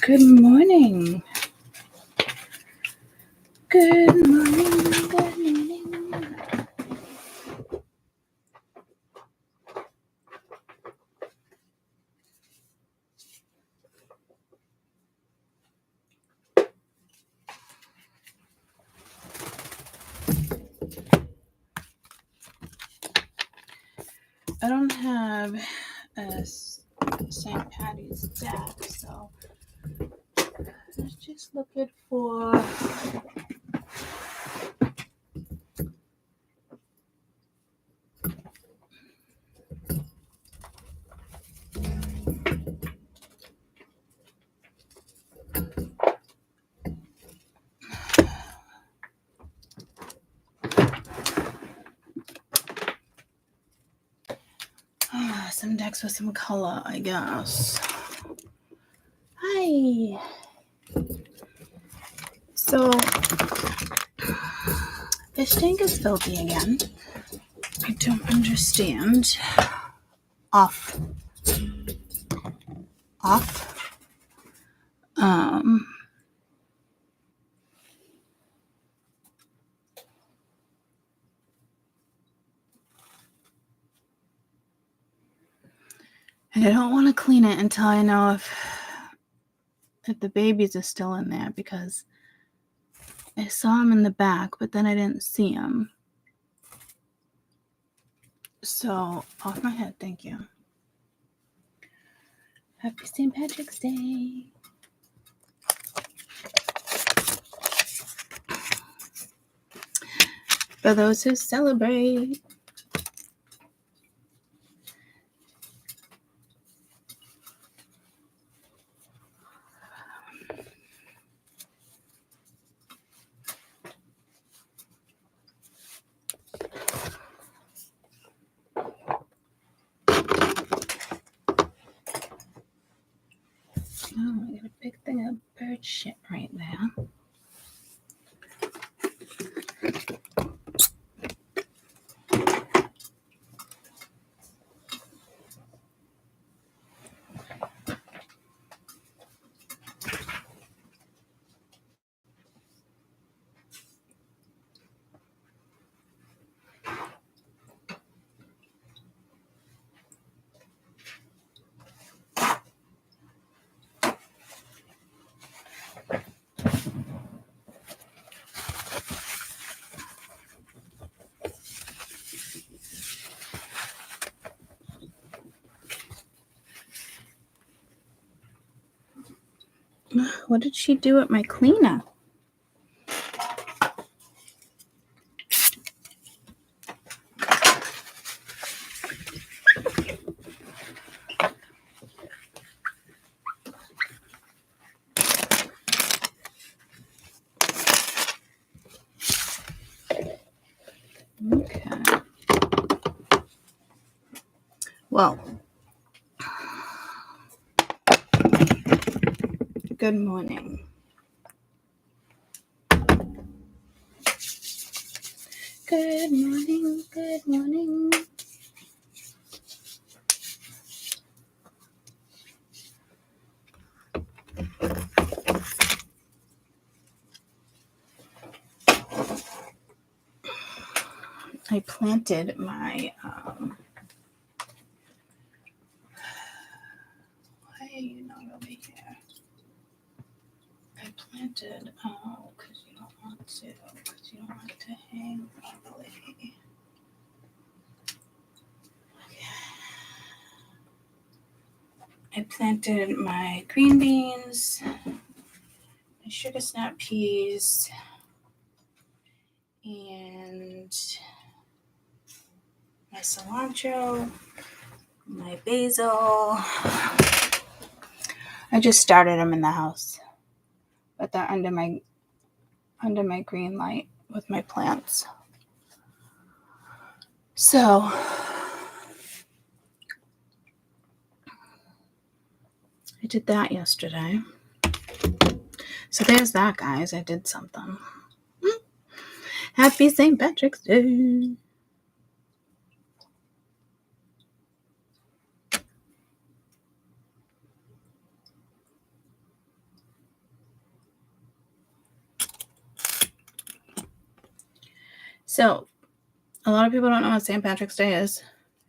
Good morning. Good morning. Good morning. I don't have a St. Patty's deck, so let's just look it for some decks with some color, I guess. Hi. So, fish tank is filthy again. I don't understand. Off. And I don't want to clean it until I know if the babies are still in there, because I saw them in the back, but then I didn't see them. So, off my head, thank you. Happy St. Patrick's Day. For those who celebrate. Oh, I got a big thing of bird shit right there. What did she do with my cleaner? Okay. Well, good morning. Good morning, good morning. I planted my, why are you not over here? I planted, because you don't want to hang properly. I planted my green beans, my sugar snap peas, and my cilantro, my basil. I just started them in the house, but they're under my green light with my plants. So I did that yesterday. So there's that, guys. I did something. Happy St. Patrick's Day. So, a lot of people don't know what St. Patrick's Day is,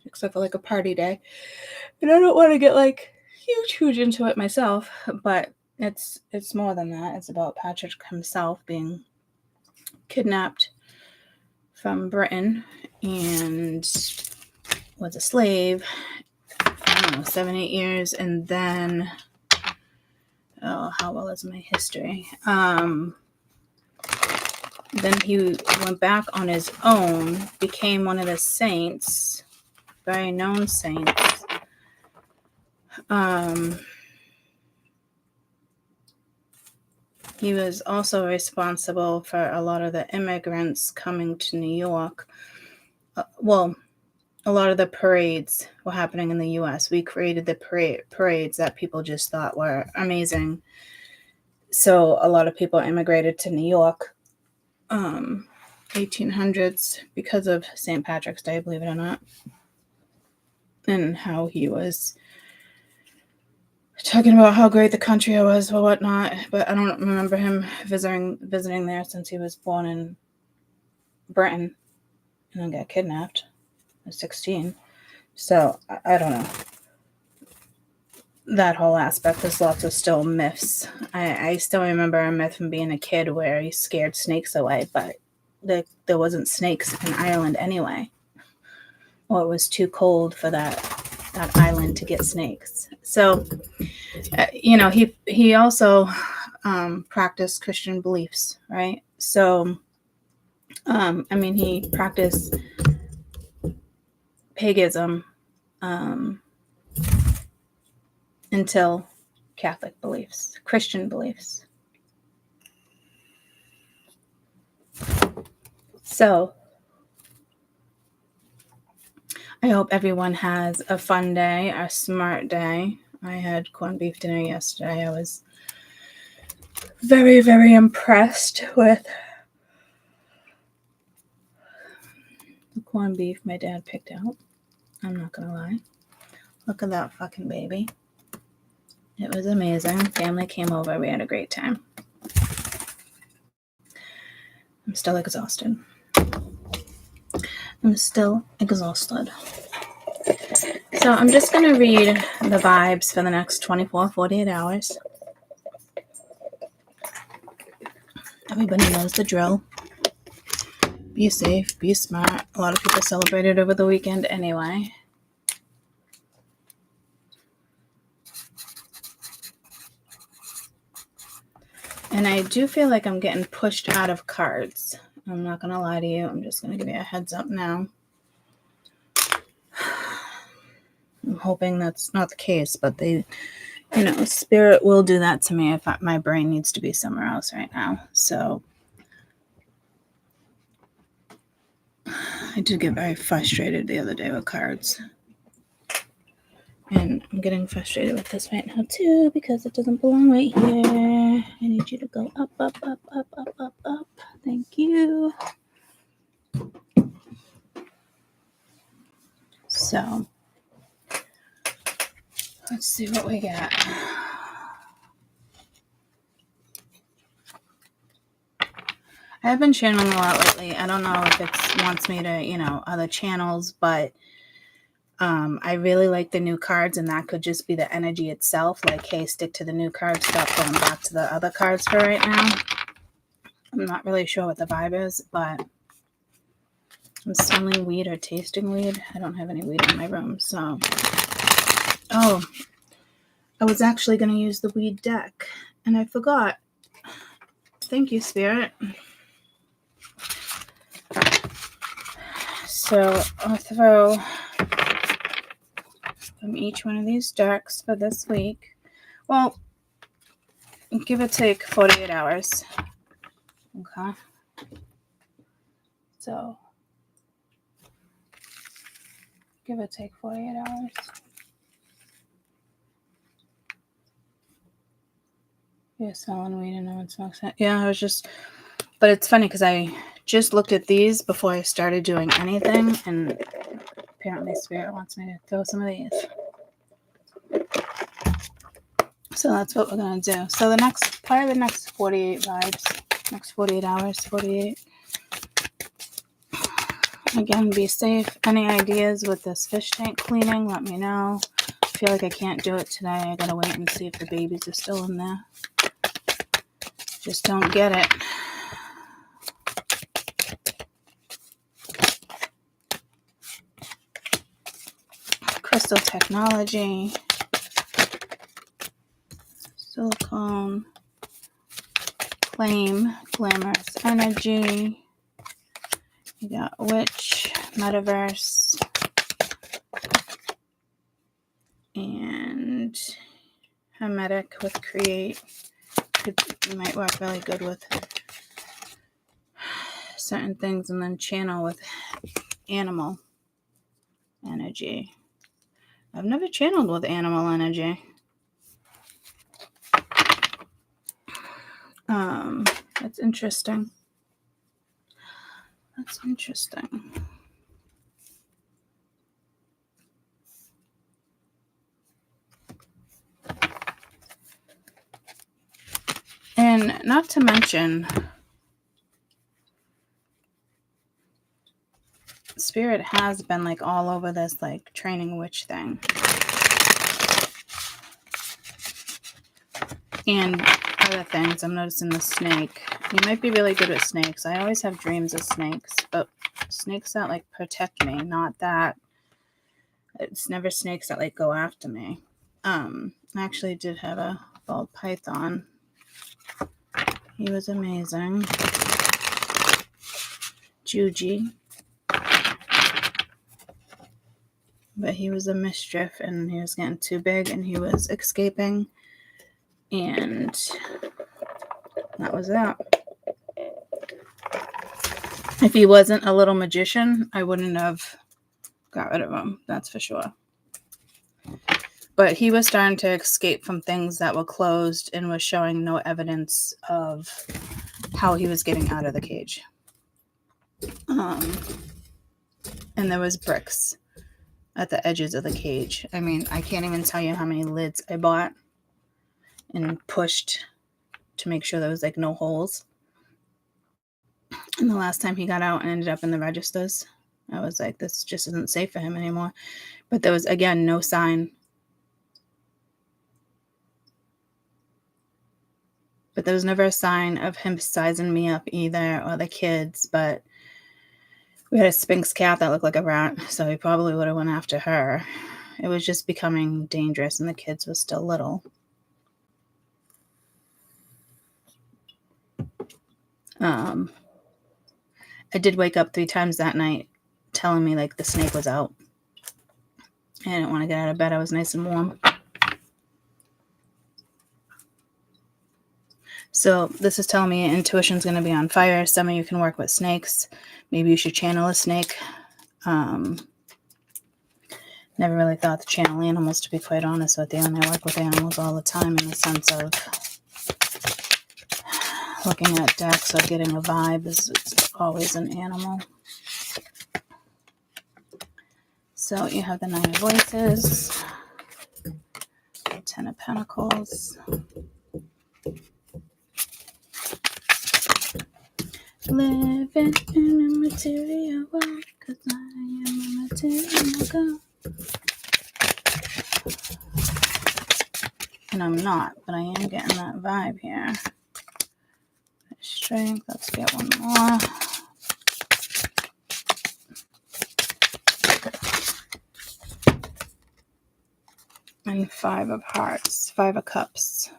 except for like a party day. And I don't want to get like huge into it myself, but it's more than that. It's about Patrick himself being kidnapped from Britain and was a slave, I don't know, 7-8 years, and then how well is my history? Then he went back on his own, became one of the saints, very known saints. He was also responsible for a lot of the immigrants coming to New York. A lot of the parades were happening in the U.S. We created the parades that people just thought were amazing. So a lot of people immigrated to New York, 1800s, because of St. Patrick's Day, believe it or not, and how he was talking about how great the country was or whatnot. But I don't remember him visiting there since he was born in Britain and then got kidnapped at 16. So I don't know. That whole aspect, there's lots of still myths. I still remember a myth from being a kid where he scared snakes away, but there wasn't snakes in Ireland anyway. Or it was too cold for that island to get snakes. So, he also practiced Christian beliefs, right? So, he practiced paganism until Catholic beliefs, Christian beliefs. So, I hope everyone has a fun day, a smart day. I had corned beef dinner yesterday. I was very, very impressed with the corned beef my dad picked out. I'm not going to lie. Look at that fucking baby. It was amazing. Family came over. We had a great time. I'm still exhausted. So I'm just going to read the vibes for the next 48 hours. Everybody knows the drill. Be safe, be smart. A lot of people celebrated over the weekend anyway. And I do feel like I'm getting pushed out of cards. I'm not going to lie to you. I'm just going to give you a heads up now. I'm hoping that's not the case, but Spirit will do that to me if my brain needs to be somewhere else right now. So I did get very frustrated the other day with cards. And I'm getting frustrated with this right now too because it doesn't belong right here. I need you to go up, up, up, up, up, up, up. Thank you. So let's see what we got. I have been channeling a lot lately. I don't know if it wants me to, other channels, but I really like the new cards, and that could just be the energy itself. Like, hey, stick to the new cards, stop going back to the other cards for right now. I'm not really sure what the vibe is, but I'm smelling weed or tasting weed. I don't have any weed in my room, so. Oh, I was actually going to use the weed deck, and I forgot. Thank you, Spirit. So I'll throw from each one of these decks for this week. Well, give or take 48 hours. Okay. So, give or take 48 hours. You're smelling weed and no one smokes it. Yeah, but it's funny because I just looked at these before I started doing anything, and apparently Spirit wants me to throw some of these. So that's what we're going to do. So the next 48 vibes, next 48 hours, 48. Again, be safe. Any ideas with this fish tank cleaning, let me know. I feel like I can't do it today. I gotta wait and see if the babies are still in there. Just don't get it. Crystal technology. Silicone. Claim. Glamorous energy. You got witch. Metaverse. And hermetic with create. It might work really good with certain things, and then channel with animal energy. I've never channeled with animal energy. That's interesting. That's interesting. And not to mention, Spirit has been like all over this like training witch thing. And other things. I'm noticing the snake. You might be really good with snakes. I always have dreams of snakes, but snakes that like protect me, not that. It's never snakes that like go after me. I actually did have a ball python. He was amazing. Juji. But he was a mischief, and he was getting too big, and he was escaping. And that was that. If he wasn't a little magician, I wouldn't have got rid of him. That's for sure. But he was starting to escape from things that were closed and was showing no evidence of how he was getting out of the cage. And there was bricks at the edges of the cage. I mean, I can't even tell you how many lids I bought and pushed to make sure there was like no holes. And the last time he got out and ended up in the registers, I was like, this just isn't safe for him anymore. But there was, again, no sign. But there was never a sign of him sizing me up either, or the kids. But we had a Sphinx cat that looked like a rat, so he probably would have went after her. It was just becoming dangerous, and the kids were still little. I did wake up 3 times that night telling me like the snake was out. I didn't want to get out of bed. I was nice and warm. So this is telling me intuition's going to be on fire. Some of you can work with snakes. Maybe you should channel a snake. Never really thought to channel animals, to be quite honest with you. And I work with animals all the time in the sense of looking at decks or getting a vibe. It's always an animal. So you have the 9 of Voices, 10 of Pentacles, living in a material world, 'cause I am a material girl. And I'm not, but I am getting that vibe here. Strength, let's get one more. And 5 of Hearts, 5 of Cups.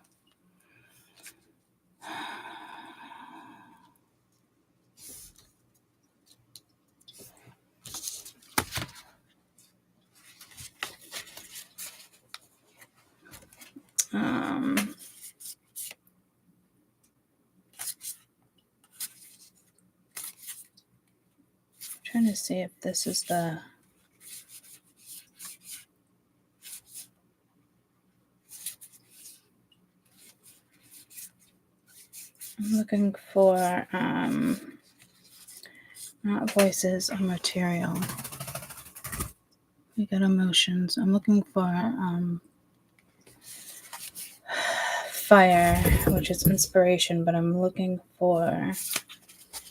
Trying to see if this is the I'm looking for not voices or material. We got emotions. I'm looking for fire, which is inspiration, but I'm looking for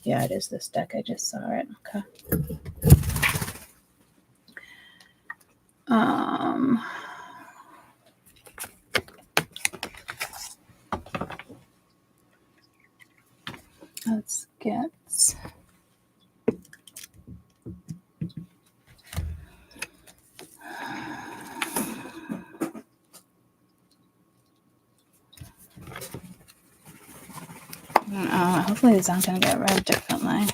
Yeah, it is this deck. I just saw it. Okay. Let's get hopefully these aren't going to get read differently.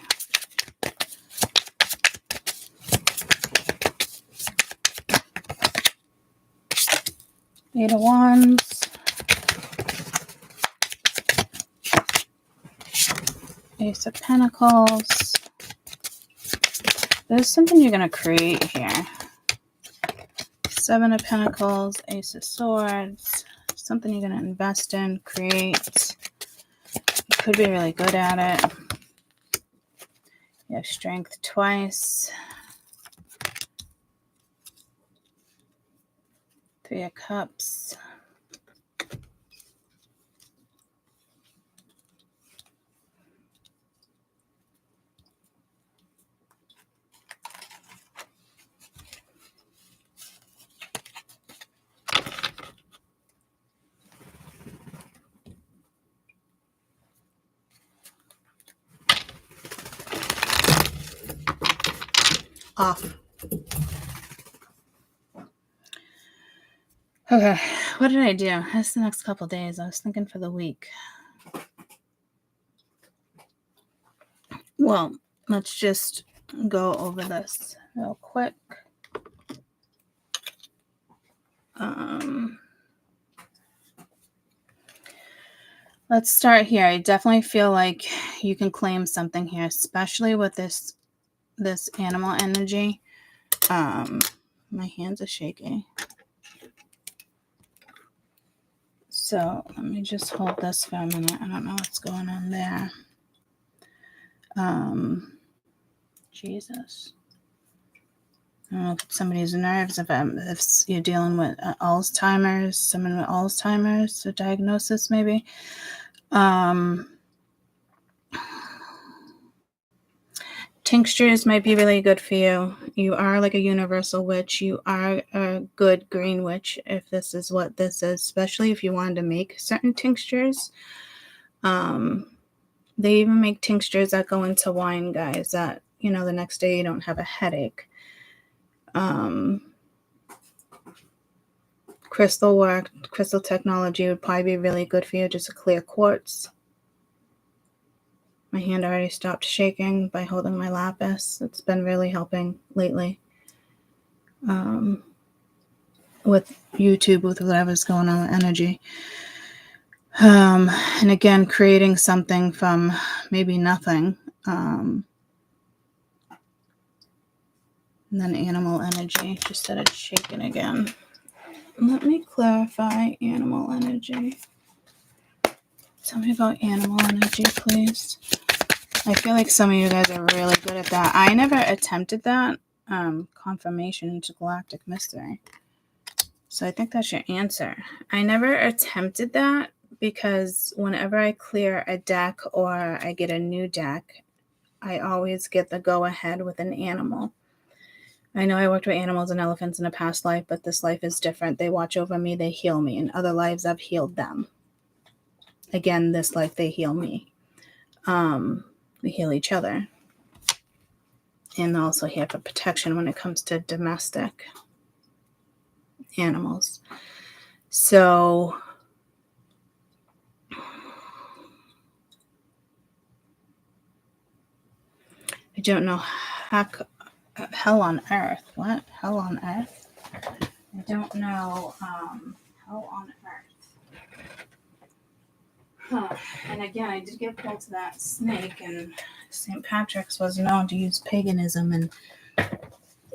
Eight of Wands. Ace of Pentacles. There's something you're going to create here. Seven of Pentacles, Ace of Swords. Something you're going to invest in, create. You could be really good at it. You have Strength twice. Three of Cups. Off. Okay, what did I do? That's the next couple days. I was thinking for the week. Well, let's just go over this real quick. Let's start here. I definitely feel like you can claim something here, especially with this animal energy. My hands are shaky. So let me just hold this for a minute. I don't know what's going on there. Jesus. I don't know if it's somebody's nerves, if you're dealing with Alzheimer's, someone with Alzheimer's, a diagnosis maybe. Tinctures might be really good for you. You are like a universal witch. You are a good green witch if this is what this is, especially if you wanted to make certain tinctures. They even make tinctures that go into wine, guys, that, the next day you don't have a headache. Crystal work, crystal technology would probably be really good for you. Just a clear quartz. My hand already stopped shaking by holding my lapis. It's been really helping lately. With YouTube, with whatever's going on with energy. And again, creating something from maybe nothing. And then animal energy. Just started shaking again. Let me clarify animal energy. Tell me about animal energy, please. I feel like some of you guys are really good at that. I never attempted that. Confirmation into galactic mystery. So I think that's your answer. I never attempted that because whenever I clear a deck or I get a new deck, I always get the go-ahead with an animal. I know I worked with animals and elephants in a past life, but this life is different. They watch over me, they heal me. In other lives, I've healed them. Again, this life, they heal me. We heal each other. And also here for protection when it comes to domestic animals. So I don't know. Hell on earth. What? Hell on earth? I don't know. Hell on earth. Huh. And again, I did get pulled to that snake, and St. Patrick's was known to use paganism, and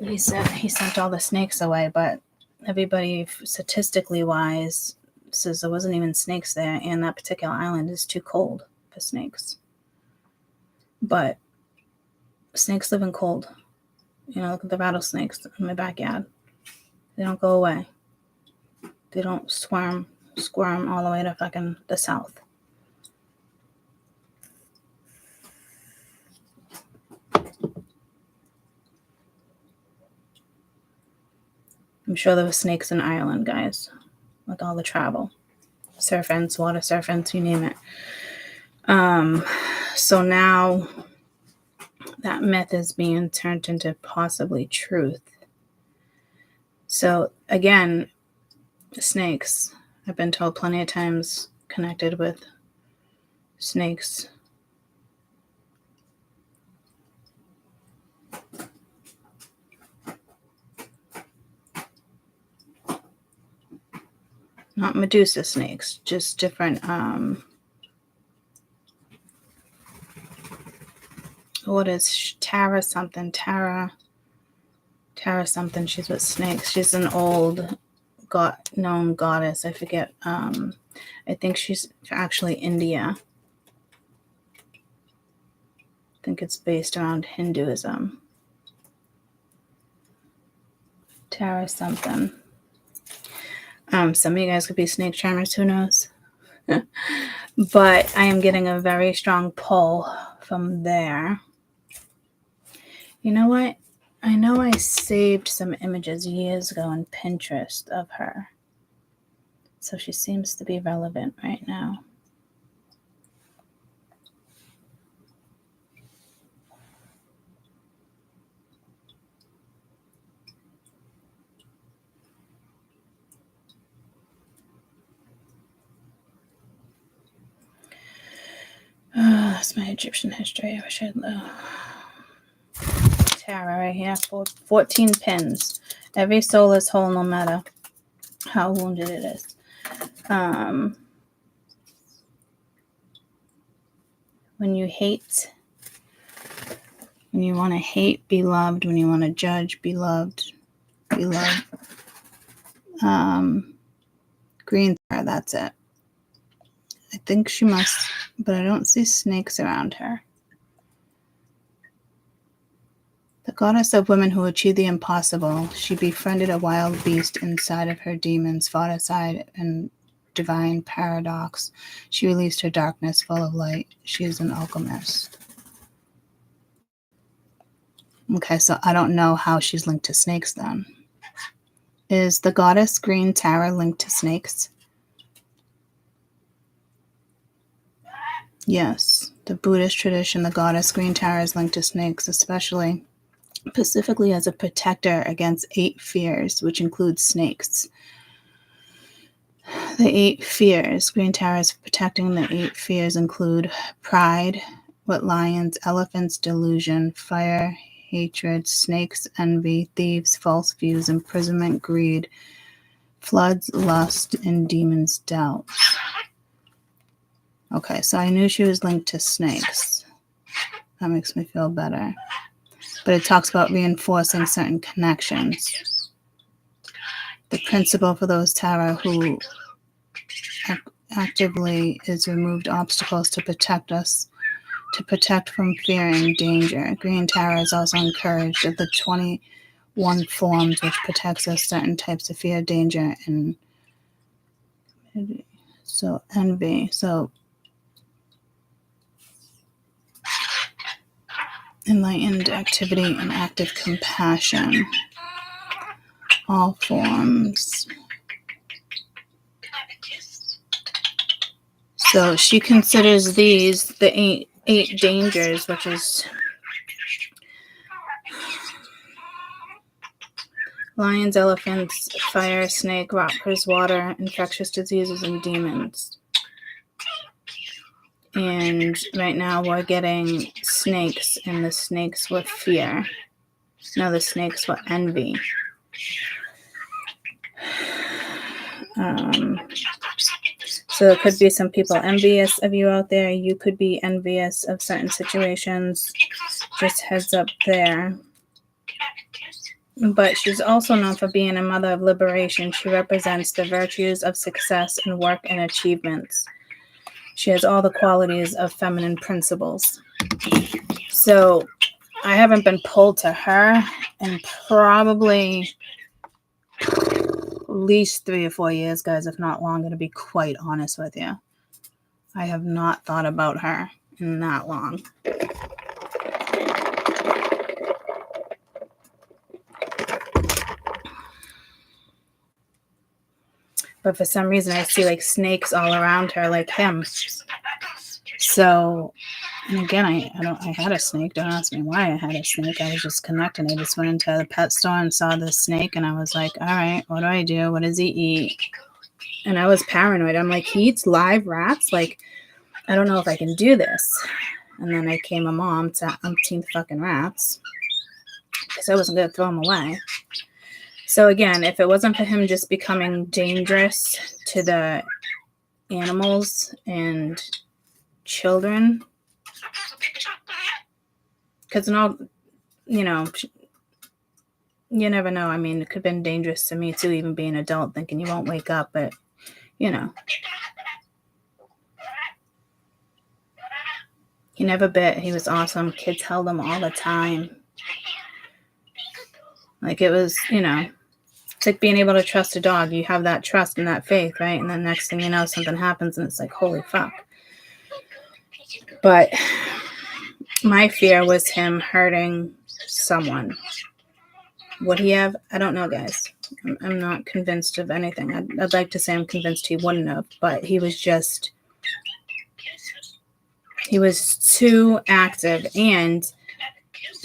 he said he sent all the snakes away, but everybody, statistically wise, says there wasn't even snakes there, and that particular island is too cold for snakes. But snakes live in cold. Look at the rattlesnakes in my backyard. They don't go away. They don't squirm all the way to fucking the south. I'm sure there were snakes in Ireland, guys, with all the travel. Serpents, water serpents, you name it. So now that myth is being turned into possibly truth. So again, snakes, I've been told plenty of times, connected with snakes. Not Medusa snakes, just different, what is Tara something? Tara something. She's with snakes. She's an old known goddess. I forget. I think she's actually India. I think it's based around Hinduism. Tara something. Some of you guys could be snake charmers, who knows? But I am getting a very strong pull from there. You know what? I know I saved some images years ago on Pinterest of her. So she seems to be relevant right now. That's my Egyptian history. I wish I'd Tara right here. 14 pins. Every soul is whole no matter how wounded it is. When you hate, when you want to hate, be loved. When you want to judge, be loved. Be loved. Green Tara, that's it. I think she must, but I don't see snakes around her. The goddess of women who achieved the impossible, she befriended a wild beast inside of her demons, fought aside in divine paradox. She released her darkness full of light. She is an alchemist. Okay, so I don't know how she's linked to snakes then. Is the goddess Green Tara linked to snakes? Yes. The Buddhist tradition, the goddess Green Tara is linked to snakes, specifically as a protector against 8 fears, which includes snakes. The 8 fears, Green Tara's protecting the 8 fears include pride, with lions, elephants, delusion, fire, hatred, snakes, envy, thieves, false views, imprisonment, greed, floods, lust, and demons, doubt. Okay, so I knew she was linked to snakes. That makes me feel better. But it talks about reinforcing certain connections. The principle for those Tara who actively is removed obstacles to protect us, to protect from fearing danger. Green Tara is also encouraged of the 21 forms which protects us certain types of fear, danger, and so envy. So enlightened activity and active compassion. All forms. So she considers these the eight dangers, which is lions, elephants, fire, snake, rockers, water, infectious diseases, and demons. And right now we're getting snakes, and the snakes were fear. No, the snakes were envy. So there could be some people envious of you out there. You could be envious of certain situations. Just heads up there. But she's also known for being a mother of liberation. She represents the virtues of success and work and achievements. She has all the qualities of feminine principles. So I haven't been pulled to her in probably at least 3 or 4 years, guys, if not longer, to be quite honest with you. I have not thought about her in that long. But for some reason, I see like snakes all around her, like him. So, and again, I had a snake. Don't ask me why I had a snake. I was just connecting. I just went into the pet store and saw the snake, and I was like, all right, what do I do? What does he eat? And I was paranoid. I'm like, he eats live rats? Like, I don't know if I can do this. And then I came a mom to umpteenth fucking rats because I wasn't going to throw them away. So again, if it wasn't for him just becoming dangerous to the animals and children, because in all, you know, you never know. I mean, it could have been dangerous to me too, even being an adult, thinking you won't wake up, but you know. He never bit. He was awesome. Kids held him all the time. Like it was, you know, it's like being able to trust a dog. You have that trust and that faith, right? And then next thing you know, something happens and it's like, holy fuck. But my fear was him hurting someone. Would he have? I don't know, guys. I'm not convinced of anything. I'd like to say I'm convinced he wouldn't have, but he was too active. And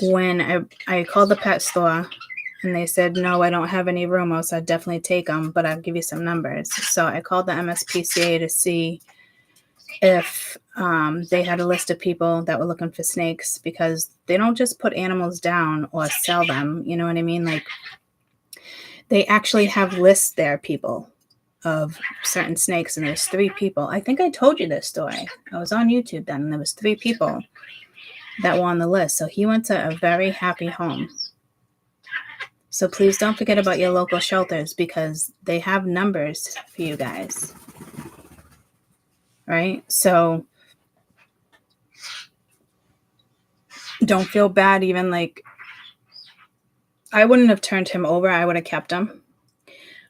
when I called the pet store and they said, no, I don't have any room, else I'd definitely take them, but I'll give you some numbers. So I called the MSPCA to see if they had a list of people that were looking for snakes, because they don't just put animals down or sell them. You know what I mean? Like they actually have lists there, people, of certain snakes, and there's 3 people. I think I told you this story. I was on YouTube then, and there was 3 people that were on the list. So he went to a very happy home. So please don't forget about your local shelters, because they have numbers for you guys. Right? So don't feel bad. Even like, I wouldn't have turned him over. I would have kept him.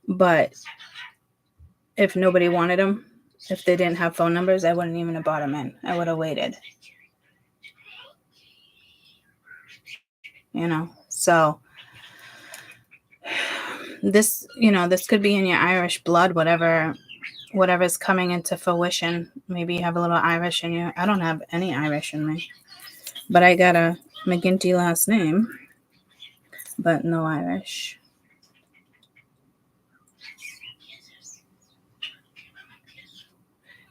But if nobody wanted him, if they didn't have phone numbers, I wouldn't even have brought him in. I would have waited. You know, so this, you know, this could be in your Irish blood, whatever's coming into fruition. Maybe you have a little Irish in you. I don't have any Irish in me, but I got a McGinty last name, but no Irish.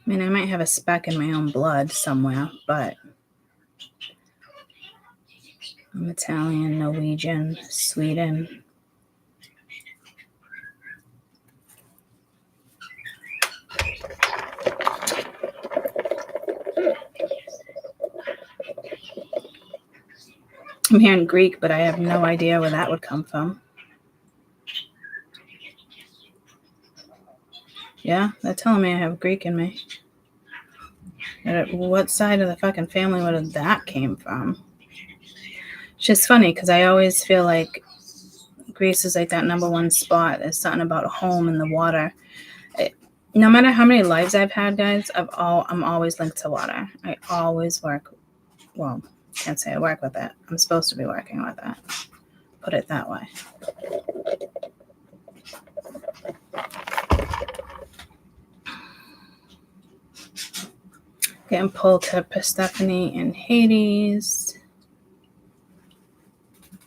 I mean, I might have a speck in my own blood somewhere, but I'm Italian, Norwegian, Sweden. I'm hearing Greek, but I have no idea where that would come from. Yeah, they're telling me I have Greek in me. What side of the fucking family would that came from? It's just funny, because I always feel like Greece is like that number one spot. There's something about home and the water. No matter how many lives I've had, guys, I'm always linked to water. I always work. Well, can't say I work with it. I'm supposed to be working with it. Put it that way. Getting pulled to Persephone in Hades. I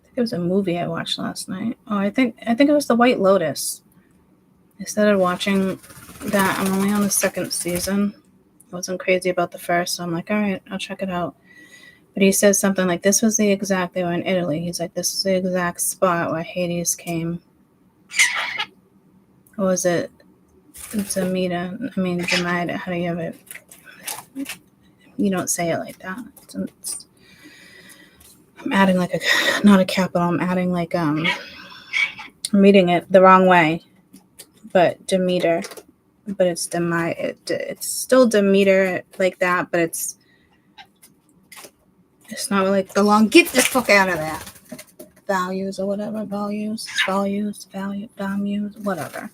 think it was a movie I watched last night. Oh, I think it was The White Lotus. I started watching that. I'm only on the 2nd season. I wasn't crazy about the first, so I'm like, all right, I'll check it out. But he says something like, they were in Italy. He's like, this is the exact spot where Hades came. What was it? Demeter. How do you have it? You don't say it like that. I'm adding like not a capital. I'm adding like, I'm reading it the wrong way. But Demeter. But it's it's still Demeter like that, but it's not like the long, get the fuck out of that. Values or whatever. Values, whatever.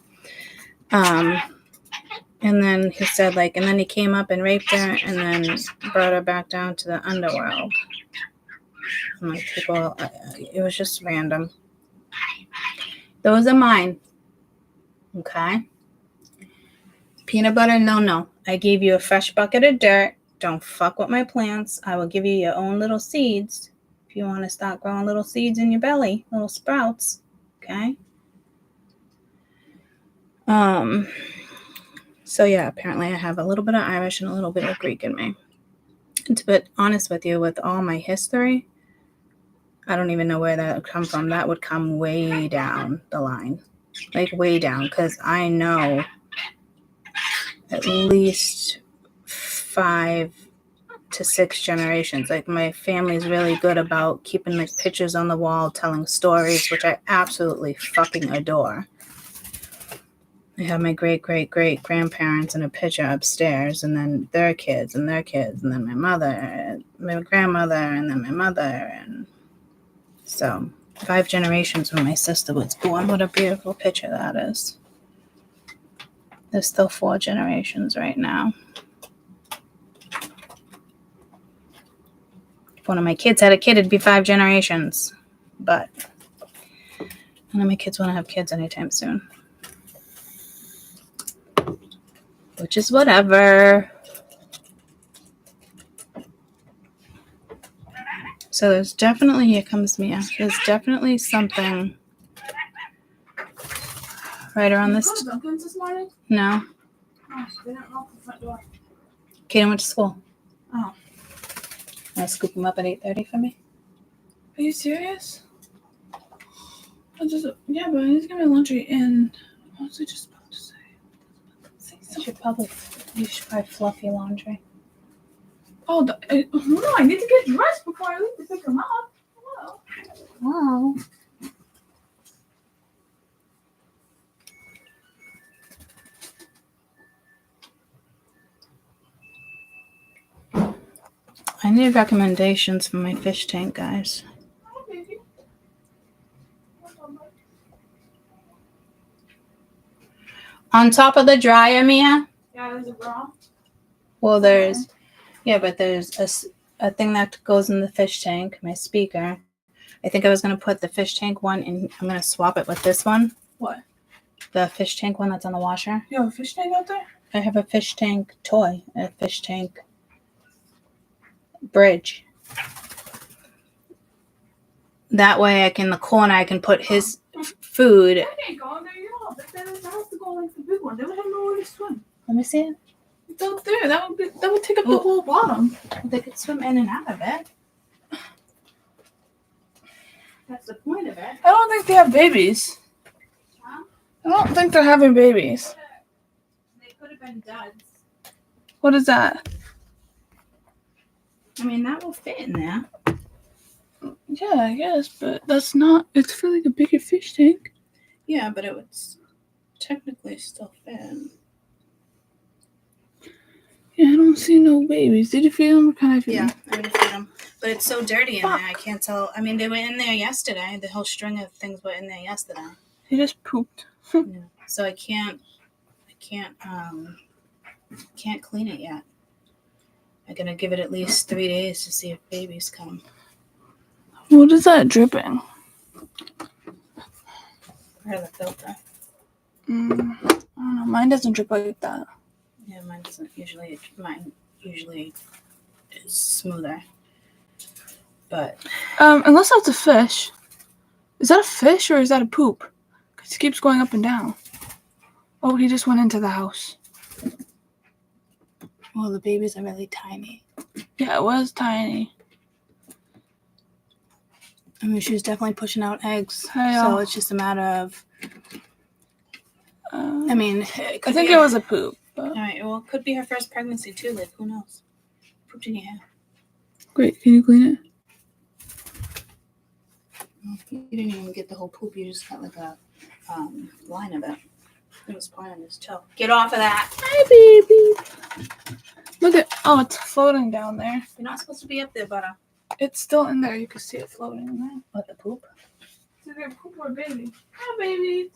And then he said, like, and then he came up and raped her and then brought her back down to the underworld. And like, it was just random. Those are mine. Okay? Peanut butter, no. I gave you a fresh bucket of dirt. Don't fuck with my plants. I will give you your own little seeds if you want to start growing little seeds in your belly, little sprouts. Okay? So yeah, apparently I have a little bit of Irish and a little bit of Greek in me. And to be honest with you, with all my history, I don't even know where that would come from. That would come way down the line. Like way down, because I know at least 5 to 6 generations. Like my family's really good about keeping like pictures on the wall, telling stories, which I absolutely fucking adore. I have my great grandparents in a picture upstairs, and then their kids and their kids, and then my mother, my grandmother, and then my mother, and so 5 generations when my sister was born. What a beautiful picture that is. There's still 4 generations right now. If one of my kids had a kid, it'd be 5 generations. But none of my kids want to have kids anytime soon. Which is whatever. So there's definitely, here comes Mia. There's definitely something right around this. Did you go to Dunkin's this morning? No. Oh, they didn't lock the front door. Kaden went to school. Oh. Want to scoop him up at 8:30 for me? Are you serious? Yeah, but he's gonna be laundry and what was I just about to say? You should probably fluff your laundry. Oh, no, I need to get dressed before I leave to pick him up. Hello. Wow. I need recommendations for my fish tank, guys. Hi, baby. On top of the dryer, Mia? Yeah, there's a bra. Well, there's a thing that goes in the fish tank, my speaker. I think I was going to put the fish tank one in. I'm going to swap it with this one. What? The fish tank one that's on the washer. You have a fish tank out there? I have a fish tank toy, a fish tank bridge. That way in the corner, I can put his food. I can't go in there, you know. That has to go like the big one. They would have nowhere to swim. Let me see it. It's out there. That would take up the whole bottom. They could swim in and out of it. That's the point of it. I don't think they have babies. Huh? I don't think they're having babies. They could have been duds. What is that? I mean, that will fit in there. Yeah, I guess, but that's not. It's for like a bigger fish tank. Yeah, but it would technically still fit. Yeah, I don't see no babies. Did you feed them or can I feed them? Yeah, I'm going to feed them. But it's so dirty in there, I can't tell. I mean, they were in there yesterday. The whole string of things were in there yesterday. They just pooped. Yeah. So I can't clean it yet. I'm going to give it at least 3 days to see if babies come. What is that dripping? Or the filter. I don't know. Mine doesn't drip like that. Yeah, mine doesn't usually. Mine usually is smoother. But unless that's a fish. Is that a fish or is that a poop? Because he keeps going up and down. Oh, he just went into the house. well, the babies are really tiny. Yeah, it was tiny. I mean, she was definitely pushing out eggs. Yeah. So it's just a matter of. I mean, I think it was a poop. But... All right. Well, it could be her first pregnancy too. Like, who knows? Pooped in your hair. Great. Can you clean it? You didn't even get the whole poop. You just got like a line of it. It was part of his toe. Get off of that. Hi, baby. Look at. Oh, it's floating down there. You're not supposed to be up there, butter. It's still in there. You can see it floating in there. What, the poop? It's either poop or baby. Hi, baby.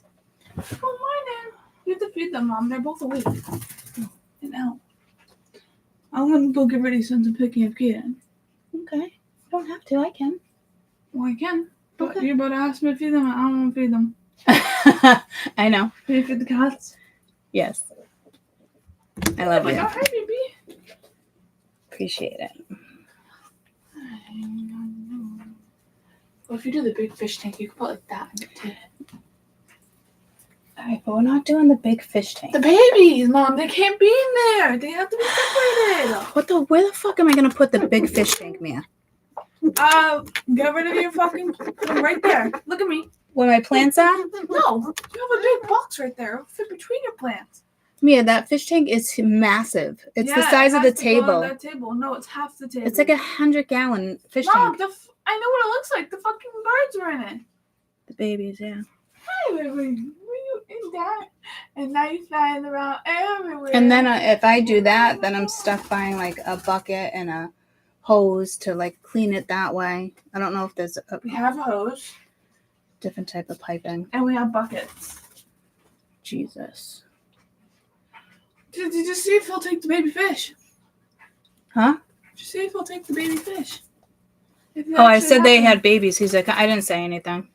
Good morning. You have to feed them, Mom. They're both awake. And out. I'm going to go get ready since I'm picking up Kaden. Okay. You don't have to. I can. Well, I can. But Okay. you're about to ask me to feed them. I don't want to feed them. I know. Can you feed the cats? Yes. I love Like, you. oh, hi, baby. Appreciate it. Well, if you do the big fish tank, you can put like that in it too. Alright, but we're not doing the big fish tank. The babies, Mom, they can't be in there. They have to be separated. Where the fuck am I gonna put the big fish tank, Mia? Get rid of your fucking right there. Look at me. Where my plants are? No, you have a big box right there. It'll fit between your plants. Mia, that fish tank is massive. It's the Yeah, size it of the has to go on table. that table. No, it's half the table. It's like 100-gallon fish Mom, tank. I know what it looks like. The fucking birds are in it. The babies, yeah. Hi, baby. Were you in that? And now you're flying around everywhere. And then if I do that, then I'm stuck buying like a bucket and a hose to like clean it that way. I don't know if there's a We have a hose. different type of piping. And we have buckets. Jesus. Did you see if he'll take the baby fish? Huh? Did you see if he'll take the baby fish? Oh, I said they had babies. He's like, I didn't say anything.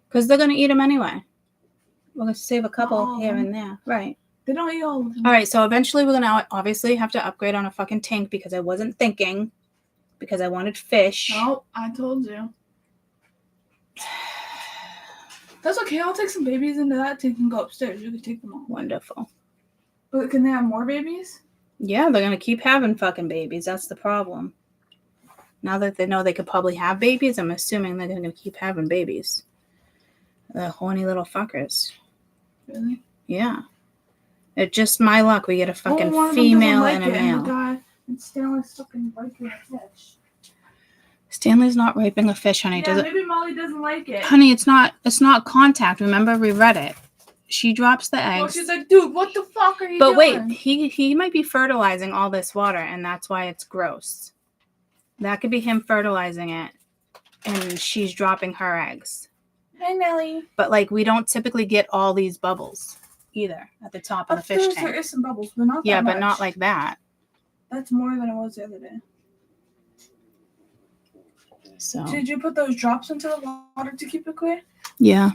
Because they're going to eat them anyway. We're going to save a couple here and there. Right. They don't eat all of them. All right, so eventually we're going to obviously have to upgrade on a fucking tank because I wasn't thinking. Because I wanted fish. No, I told you. That's okay. I'll take some babies into that tank and go upstairs. You can take them all. Wonderful. But can they have more babies? Yeah, they're going to keep having fucking babies. That's the problem. Now that they know they could probably have babies, I'm assuming they're going to keep having babies. The horny little fuckers. Really? Yeah. It's just my luck. We get a fucking one of them female doesn't and a like it, male. And the guy and Stanley's fucking liking a fish. Stanley's not raping a fish, honey. Yeah, maybe Molly doesn't like it. Honey, it's not contact. Remember, we read it. She drops the eggs. Well, she's like, dude, what the fuck are you but doing? wait, he might be fertilizing all this water, and that's why it's gross. That could be him fertilizing it, and she's dropping her eggs. Hey, Nelly. But like, we don't typically get all these bubbles either at the top of the fish tank. There is some bubbles, but not Yeah, that much. but not like that. That's more than it was the other day. So Did you put those drops into the water to keep it clear? yeah.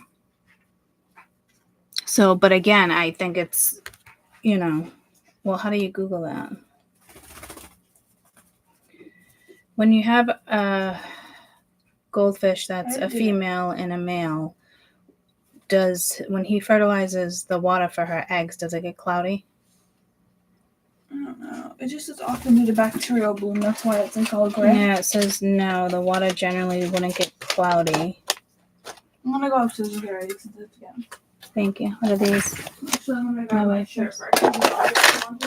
So, but again, I think it's, well, how do you Google that? When you have a goldfish that's a female and a male, when he fertilizes the water for her eggs, does it get cloudy? I don't know. It just says often due to bacterial bloom. That's why it's like all gray. Yeah, it says no. The water generally wouldn't get cloudy. I'm gonna go upstairs and get ready since it's again. Thank you. What are these? Actually, I'm gonna grab my shirt first.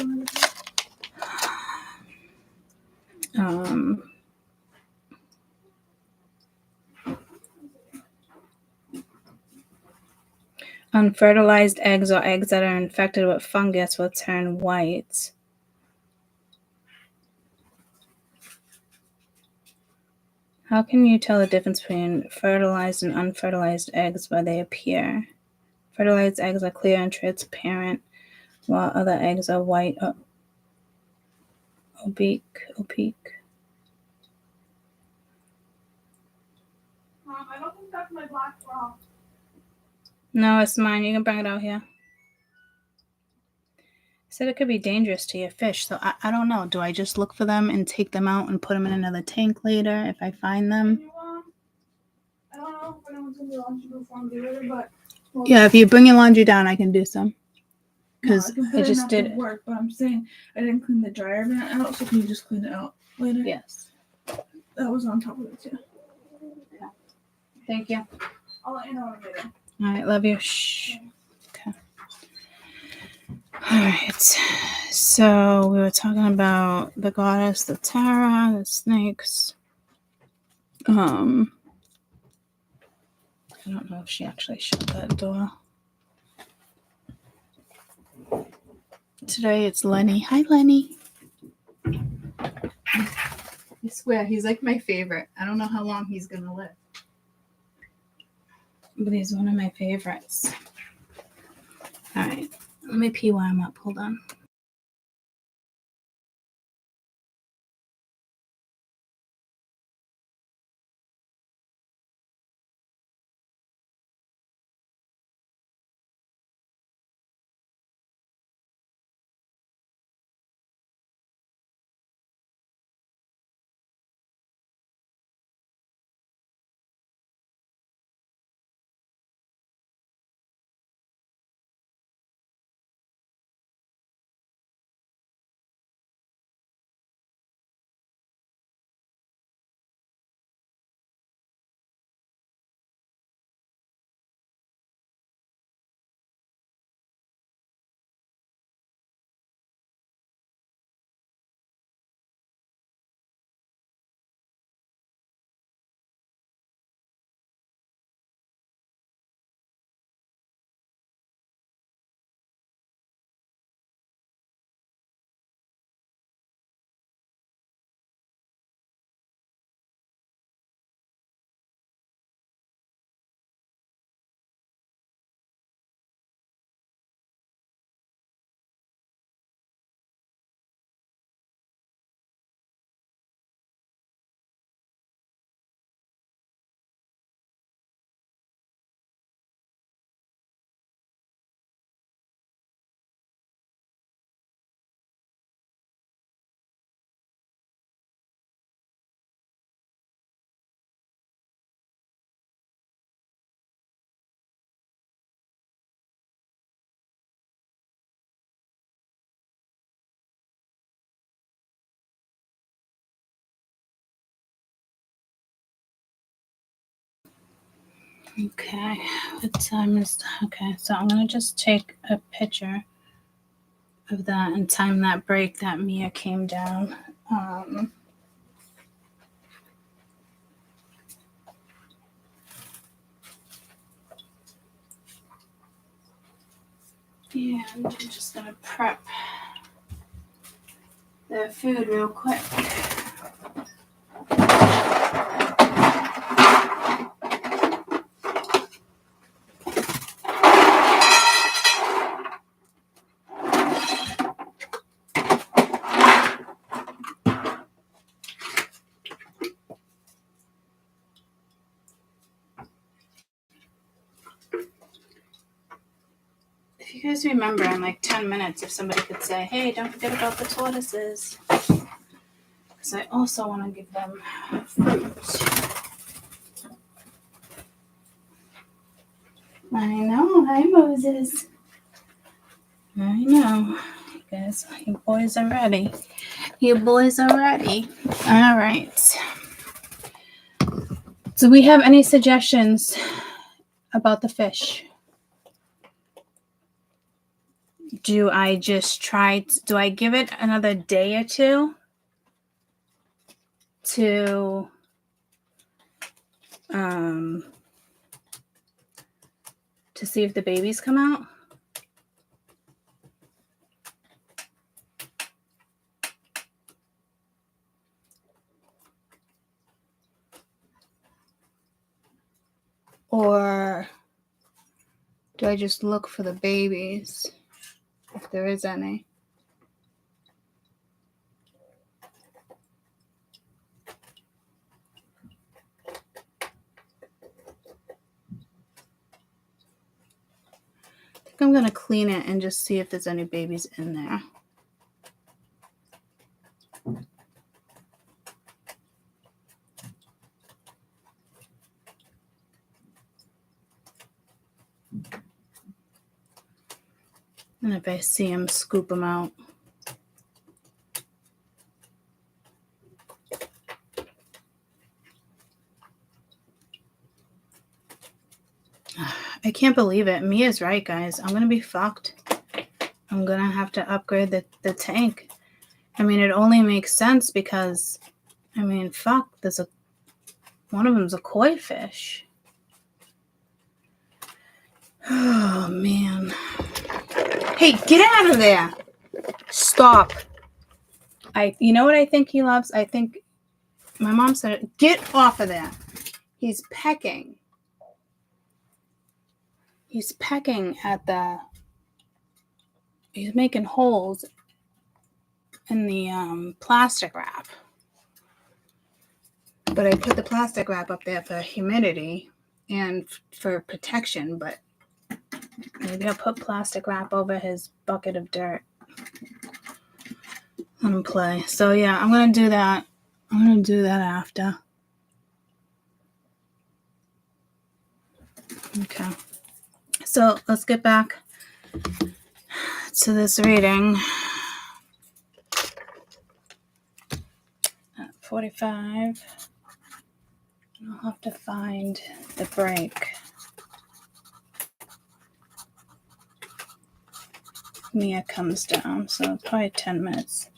Unfertilized eggs or eggs that are infected with fungus will turn white. How can you tell the difference between fertilized and unfertilized eggs by they appear? Fertilized eggs are clear and transparent, while other eggs are white or opaque. Mom, I don't think that's my black bra. No, it's mine. You can bring it out here. I said it could be dangerous to your fish, so I don't know. Do I just look for them and take them out and put them in another tank later if I find them? I don't know if anyone's going to do laundry before I'm doing it, but... Well, yeah, if you bring your laundry down, I can do some. Because no, I just did it. Work, but I'm saying I didn't clean the dryer vent out, so can you just clean it out later? Yes. That was on top of it, too. Yeah. Thank you. I'll let you know later. All right, love you. Shh. Okay. All right. So we were talking about the goddess, the Tara, the snakes. I don't know if she actually shut that door. Today it's Lenny. Hi, Lenny. I swear, he's like my favorite. I don't know how long he's going to live. But he's one of my favorites. All right. Let me pee while I'm up. Hold on. Okay, what time is that? Okay, so I'm gonna just take a picture of that and time that break that Mia came down. And I'm just gonna prep the food real quick. If you guys remember, in like 10 minutes, if somebody could say, hey, don't forget about the tortoises. Because I also want to give them fruit. I know. Hi, Moses. I know. You guys, you boys are ready. You boys are ready. All right. Do we have any suggestions about the fish? Do I just do I give it another day or two to see if the babies come out? Or do I just look for the babies, if there is any? I think I'm going to clean it and just see if there's any babies in there. And if I see them, scoop them out. I can't believe it. Mia's right, guys. I'm going to be fucked. I'm going to have to upgrade the tank. I mean, it only makes sense because, I mean, fuck, one of them's a koi fish. Oh, man. Hey, get out of there. Stop. You know what I think he loves? I think my mom said, get off of there. He's pecking. He's pecking at he's making holes in the plastic wrap. But I put the plastic wrap up there for humidity and for protection, but maybe I'll put plastic wrap over his bucket of dirt. Let him play. So yeah, I'm going to do that. I'm going to do that after. Okay. So let's get back to this reading. At 45. I'll have to find the break. Mia comes down, so probably 10 minutes.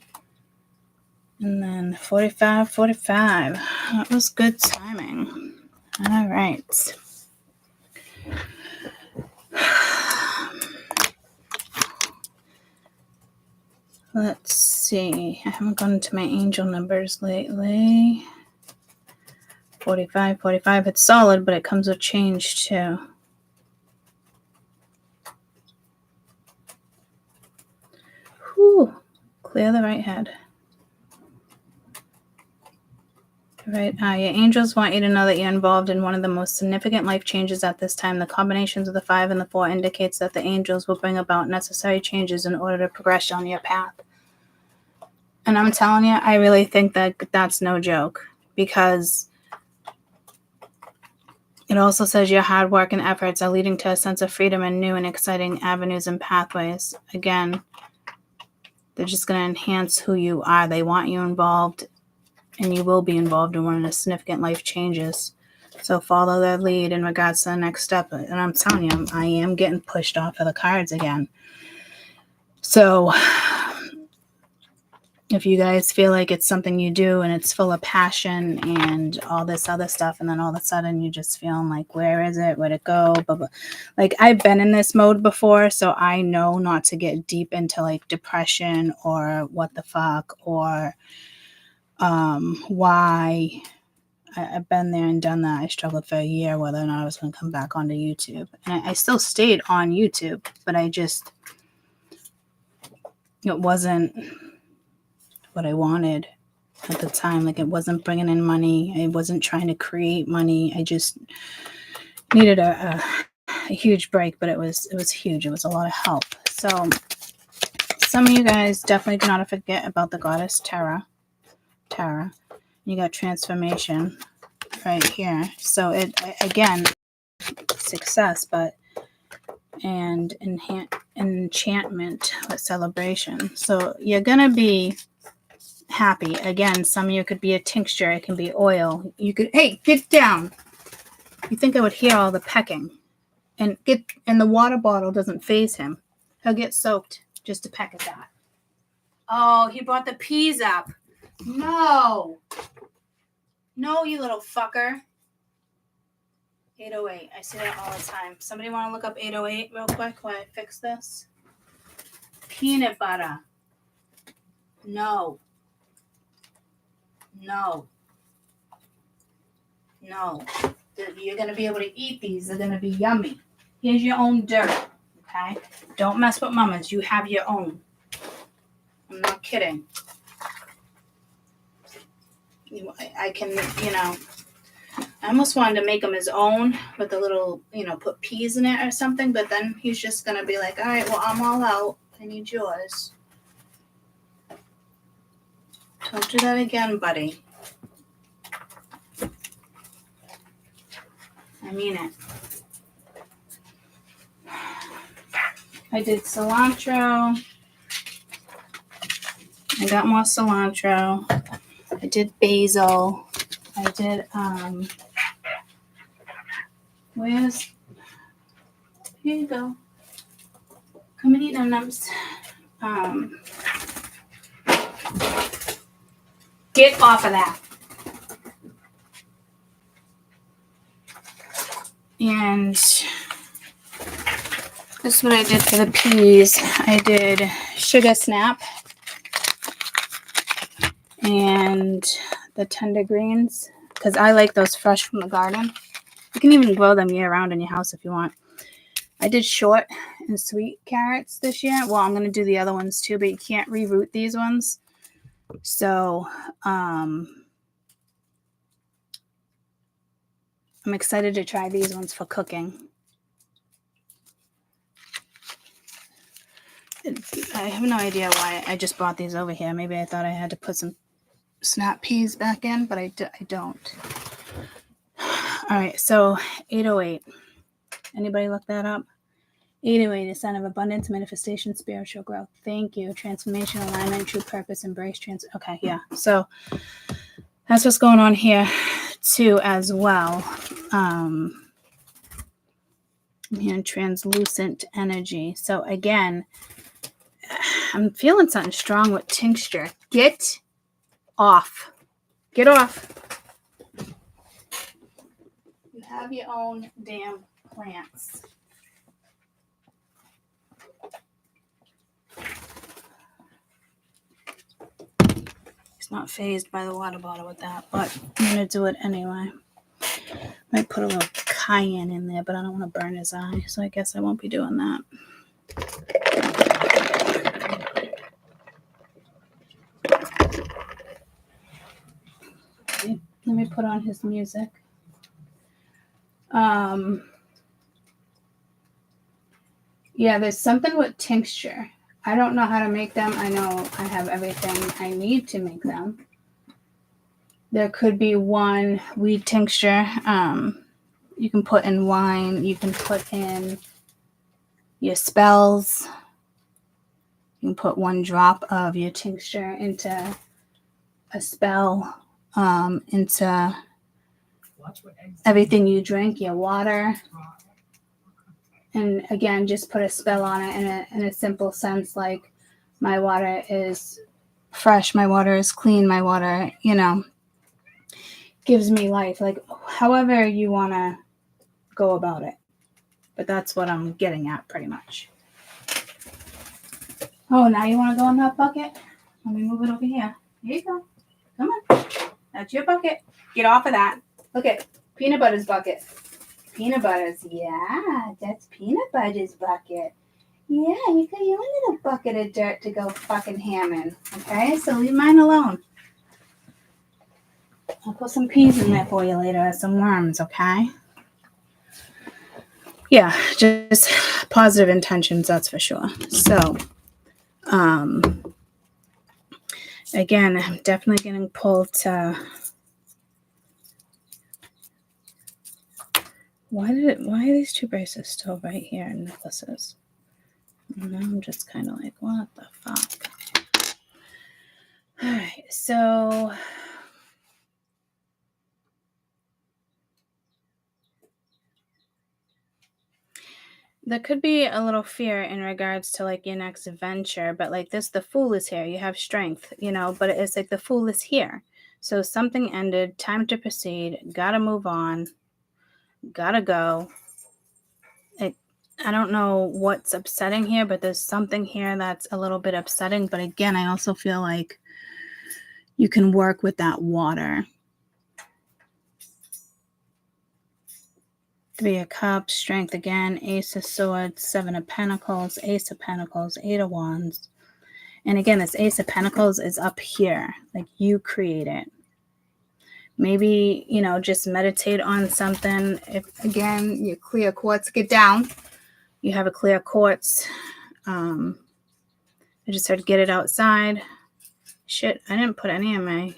And then 45. That was good timing. All right. Let's see. I haven't gone into my angel numbers lately. 45. It's solid, but it comes with change too. Whew. Clear the right head. Right. Your angels want you to know that you're involved in one of the most significant life changes at this time. The combinations of the 5 and the 4 indicates that the angels will bring about necessary changes in order to progress on your path. And I'm telling you, I really think that that's no joke, because it also says your hard work and efforts are leading to a sense of freedom and new and exciting avenues and pathways. Again, they're just going to enhance who you are. They want you involved, and you will be involved in one of the significant life changes. So follow their lead in regards to the next step. And I'm telling you, I am getting pushed off of the cards again. So if you guys feel like it's something you do and it's full of passion and all this other stuff, and then all of a sudden you just feeling like, where is it? Where'd it go? Blah, blah. Like, I've been in this mode before, so I know not to get deep into like depression or what the fuck or why. I've been there and done that. I struggled for a year whether or not I was going to come back onto YouTube. And I still stayed on YouTube, but it wasn't what I wanted at the time. Like, it wasn't bringing in money. I wasn't trying to create money. I just needed a huge break, but it was huge. It was a lot of help. So some of you guys definitely do not forget about the goddess Tara. You got transformation right here. So it, again, success, and enchantment with celebration. So you're gonna be happy. Again, some of you could be a tincture, it can be oil. You could, hey, get down. You think I would hear all the pecking. And the water bottle doesn't faze him. He'll get soaked just to peck at that. Oh, he brought the peas up. No, you little fucker. 808. I see that all the time. Somebody want to look up 808 real quick while I fix this? Peanut butter. No. You're going to be able to eat these. They're going to be yummy. Here's your own dirt. Okay? Don't mess with mama's. You have your own. I'm not kidding. I can, I almost wanted to make him his own with a little, put peas in it or something, but then he's just going to be like, all right, well, I'm all out. I need yours. Don't do that again, buddy. I mean it. I did cilantro. I got more cilantro. I did basil. I did, here you go. Come and eat nums. Get off of that. And this is what I did for the peas. I did sugar snap and the tender greens because I like those fresh from the garden. You can even grow them year round in your house if you want. I did short and sweet carrots this year. Well, I'm going to do the other ones too, but you can't reroot these ones. So I'm excited to try these ones for cooking. I have no idea why I just brought these over here. Maybe I thought I had to put some snap peas back in, but I don't. All right, so 808. Anybody look that up? 808 is a sign of abundance, manifestation, spiritual growth. Thank you. Transformation, alignment, true purpose, embrace, okay, yeah. So that's what's going on here too as well. And translucent energy. So again, I'm feeling something strong with tincture. Get off. Get off. You have your own damn plants. He's not fazed by the water bottle with that, but I'm going to do it anyway. Might put a little cayenne in there, but I don't want to burn his eye, so I guess I won't be doing that. Okay, let me put on his music. Yeah, there's something with tincture. I don't know how to make them. I know I have everything I need to make them. There could be one weed tincture. You can put in wine. You can put in your spells. You can put 1 drop of your tincture into a spell, into everything you drink, your water. And again, just put a spell on it in a simple sense, like my water is fresh, my water is clean, my water, gives me life. Like however you want to go about it. But that's what I'm getting at pretty much. Oh, now you want to go in that bucket? Let me move it over here. Here you go. Come on. That's your bucket. Get off of that. Look at peanut butter's bucket. Peanut butter's. Yeah, that's peanut butter's bucket. Yeah, you got your own little bucket of dirt to go fucking ham in. Okay, so leave mine alone. I'll put some peas in there for you later, some worms, okay? Yeah, just positive intentions, that's for sure. So, again, I'm definitely getting pulled to... Why are these two bracelets still right here in necklaces? And now I'm just kind of like, what the fuck? All right, so... There could be a little fear in regards to like your next venture, but like this, the Fool is here. You have strength, but it's like the Fool is here. So something ended, time to proceed, gotta move on, gotta go. I don't know what's upsetting here, but there's something here that's a little bit upsetting. But again, I also feel like you can work with that water. Three of Cups, Strength again, Ace of Swords, Seven of Pentacles, Ace of Pentacles, Eight of Wands. And again, this Ace of Pentacles is up here. Like you create it. Maybe, just meditate on something. If, again, your clear quartz, get down. You have a clear quartz. I just said get it outside. Shit, I didn't put any of my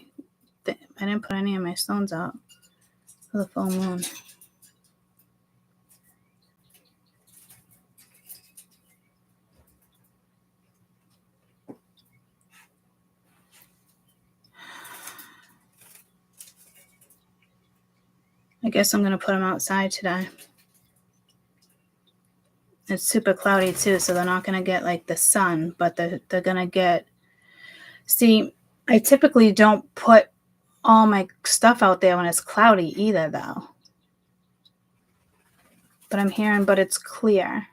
stones out for the full moon. I guess I'm going to put them outside today. It's super cloudy too, so they're not going to get like the sun, but they're going to get... See, I typically don't put all my stuff out there when it's cloudy either, though. But I'm hearing, but it's clear.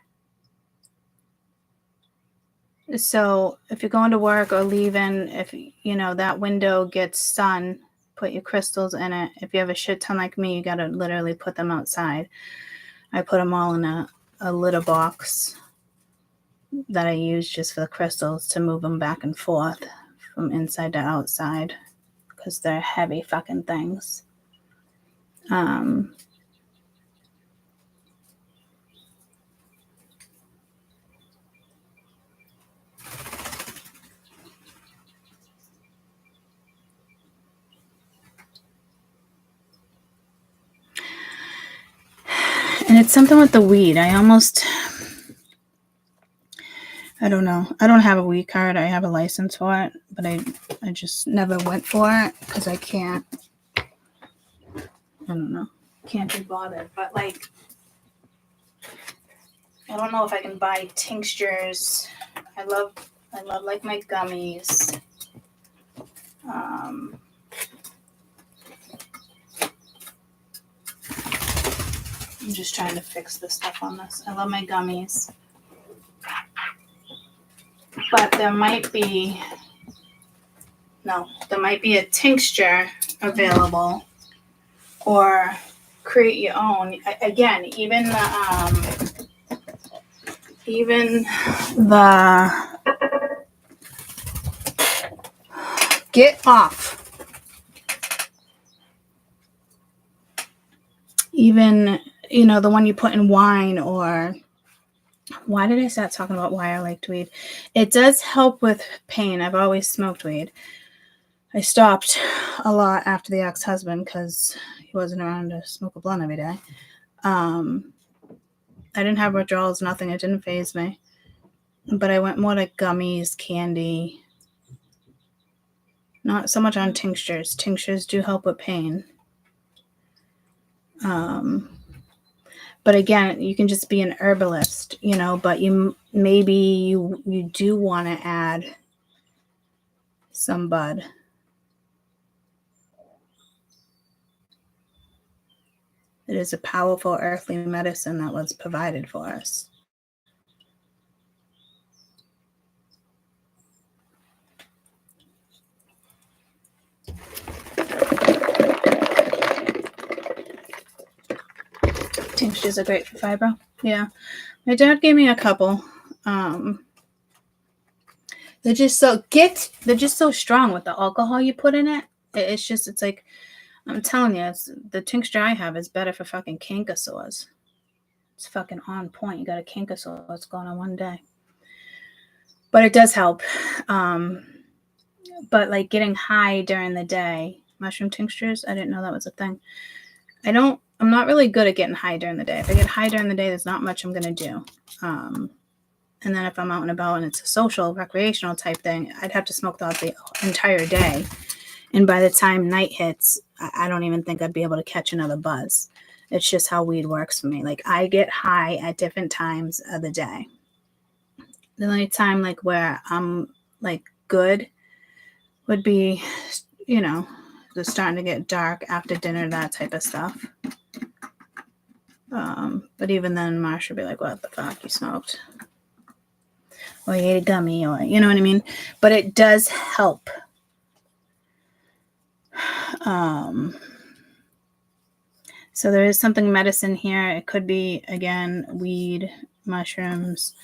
So if you're going to work or leaving, if, that window gets sun, put your crystals in it. If you have a shit ton like me, you got to literally put them outside. I put them all in a litter box that I use just for the crystals to move them back and forth from inside to outside because they're heavy fucking things. And it's something with the weed. I don't know. I don't have a weed card. I have a license for it, but I just never went for it because I can't. I don't know. Can't be bothered. But like, I don't know if I can buy tinctures. I love like my gummies. I'm just trying to fix the stuff on this. I love my gummies. But there might be a tincture available or create your own. Again, even the get off. Even, the one you put in wine or... Why did I start talking about why I liked weed? It does help with pain. I've always smoked weed. I stopped a lot after the ex-husband because he wasn't around to smoke a blunt every day. I didn't have withdrawals, nothing. It didn't faze me. But I went more to gummies, candy. Not so much on tinctures. Tinctures do help with pain. But again, you can just be an herbalist, but maybe you do want to add some bud. It is a powerful earthly medicine that was provided for us. Tinctures are great for fibro. Yeah. My dad gave me a couple. They're just so strong with the alcohol you put in it. It's like, I'm telling you, the tincture I have is better for fucking canker sores. It's fucking on point. You got a canker sore, it's going on one day. But it does help. But like getting high during the day, mushroom tinctures, I didn't know that was a thing. I'm not really good at getting high during the day. If I get high during the day, there's not much I'm going to do. And then if I'm out and about and it's a social, recreational type thing, I'd have to smoke throughout the entire day. And by the time night hits, I don't even think I'd be able to catch another buzz. It's just how weed works for me. Like, I get high at different times of the day. The only time like where I'm like good would be, just starting to get dark after dinner, that type of stuff. But even then, Marsha would be like, what the fuck, you smoked? Or you ate a gummy, or, you know what I mean? But it does help. So there is something medicine here. It could be, again, weed, mushrooms.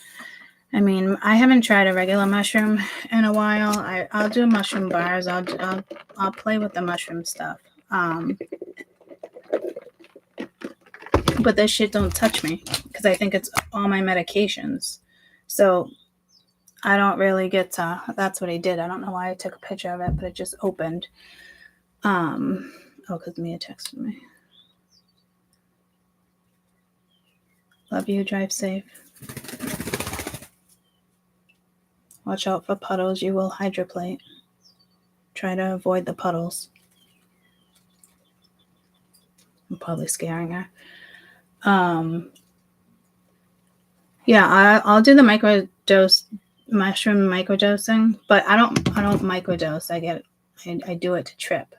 I mean, I haven't tried a regular mushroom in a while. I'll do mushroom bars. I'll play with the mushroom stuff. But this shit don't touch me because I think it's all my medications. So I don't really get to. That's what I did. I don't know why I took a picture of it, but it just opened. Because Mia texted me. Love you. Drive safe. Watch out for puddles. You will hydroplate. Try to avoid the puddles. I'm probably scaring her. Yeah, I'll do the mushroom microdosing, but I don't microdose. I do it to trip.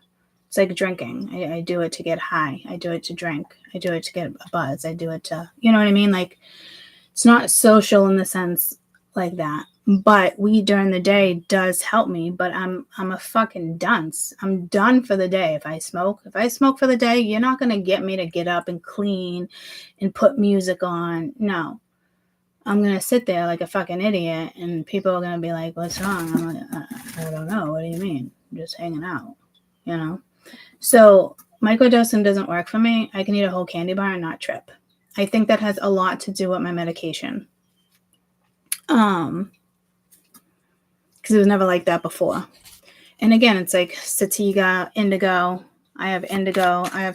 It's like drinking. I do it to get high. I do it to drink. I do it to get a buzz. I do it to, you know what I mean? Like, it's not social in the sense like that. But weed during the day does help me. But I'm a fucking dunce. I'm done for the day if I smoke. If I smoke for the day, you're not going to get me to get up and clean and put music on. No. I'm going to sit there like a fucking idiot, and people are going to be like, what's wrong? I'm like, I don't know. What do you mean? I'm just hanging out, So microdosing doesn't work for me. I can eat a whole candy bar and not trip. I think that has a lot to do with my medication. Because it was never like that before. And again, it's like sativa, indigo. I have indigo. I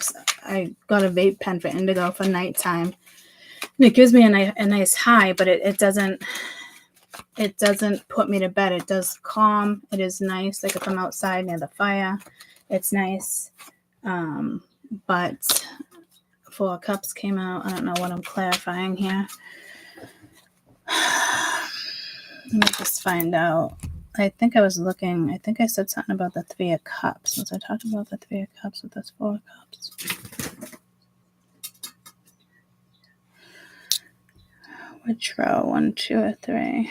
got a vape pen for indigo for nighttime. And it gives me a nice high, but it doesn't put me to bed. It does calm. It is nice. Like if I'm outside near the fire, it's nice. But 4 cups came out. I don't know what I'm clarifying here. Let me just find out. I think I said something about the 3 of cups. Was I talking about the 3 of cups with this 4 of cups? Which row? 1, 2, or 3?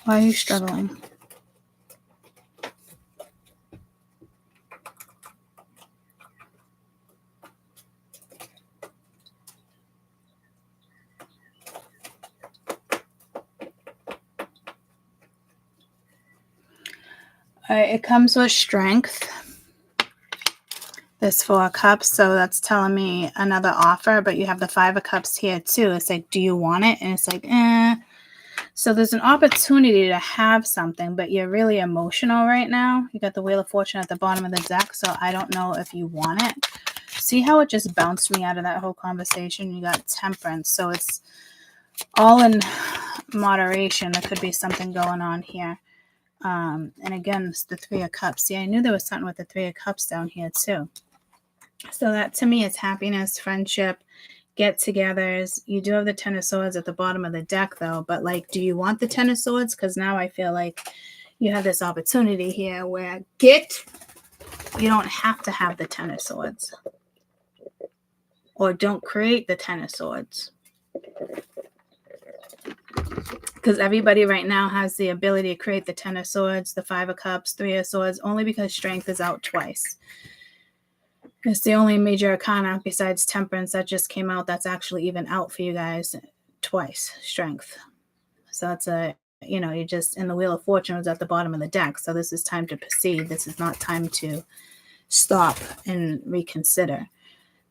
Why are you struggling? It comes with strength. This 4 of cups, so that's telling me another offer, but you have the 5 of cups here too. It's like, do you want it? And it's like, So there's an opportunity to have something, but you're really emotional right now. You got the Wheel of Fortune at the bottom of the deck, so I don't know if you want it. see how it just bounced me out of that whole conversation? You got Temperance. So it's all in moderation. There could be something going on here. And again, it's the Three of Cups. See, I knew there was something with the Three of Cups down here too. So that to me is happiness, friendship, get-togethers. You do have the Ten of Swords at the bottom of the deck though, but like, do you want the Ten of Swords? Because now I feel like you have this opportunity here where you don't have to have the Ten of Swords. Or don't create the Ten of Swords. Because everybody right now has the ability to create the Ten of Swords, the Five of Cups, Three of Swords, only because Strength is out twice. It's the only major arcana besides Temperance that just came out that's actually even out for you guys twice, Strength. So that's you just, in the Wheel of Fortune was at the bottom of the deck. So this is time to proceed. This is not time to stop and reconsider.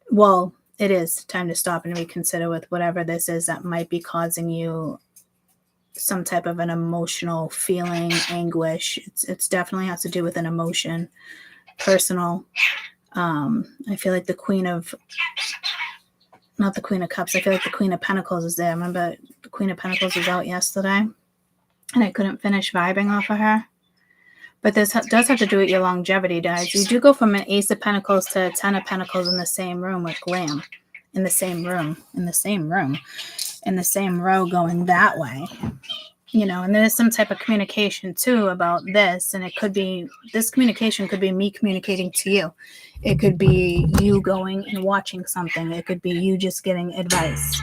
Well, it is time to stop and reconsider with whatever this is that might be causing you some type of an emotional feeling, anguish. It's definitely has to do with an emotion, personal. I feel like not the Queen of Cups. I feel like the Queen of Pentacles is there. Remember, the Queen of Pentacles was out yesterday, and I couldn't finish vibing off of her. But this does have to do with your longevity, guys. You do go from an Ace of Pentacles to a Ten of Pentacles in the same room with Glam. In the same row, going that way. And there's some type of communication too about this. And this communication could be me communicating to you. It could be you going and watching something. It could be you just getting advice.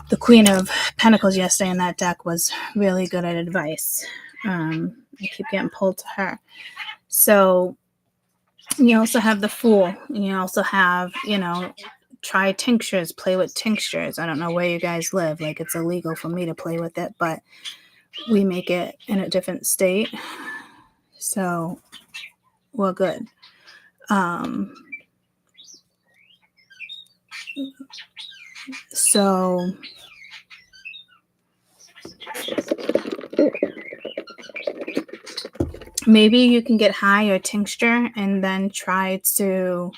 The Queen of Pentacles yesterday in that deck was really good at advice. I keep getting pulled to her. So you also have the Fool. You also have, try tinctures, play with tinctures. I don't know where you guys live. Like, it's illegal for me to play with it, but we make it in a different state. So we're good. So maybe you can get high or tincture and then try to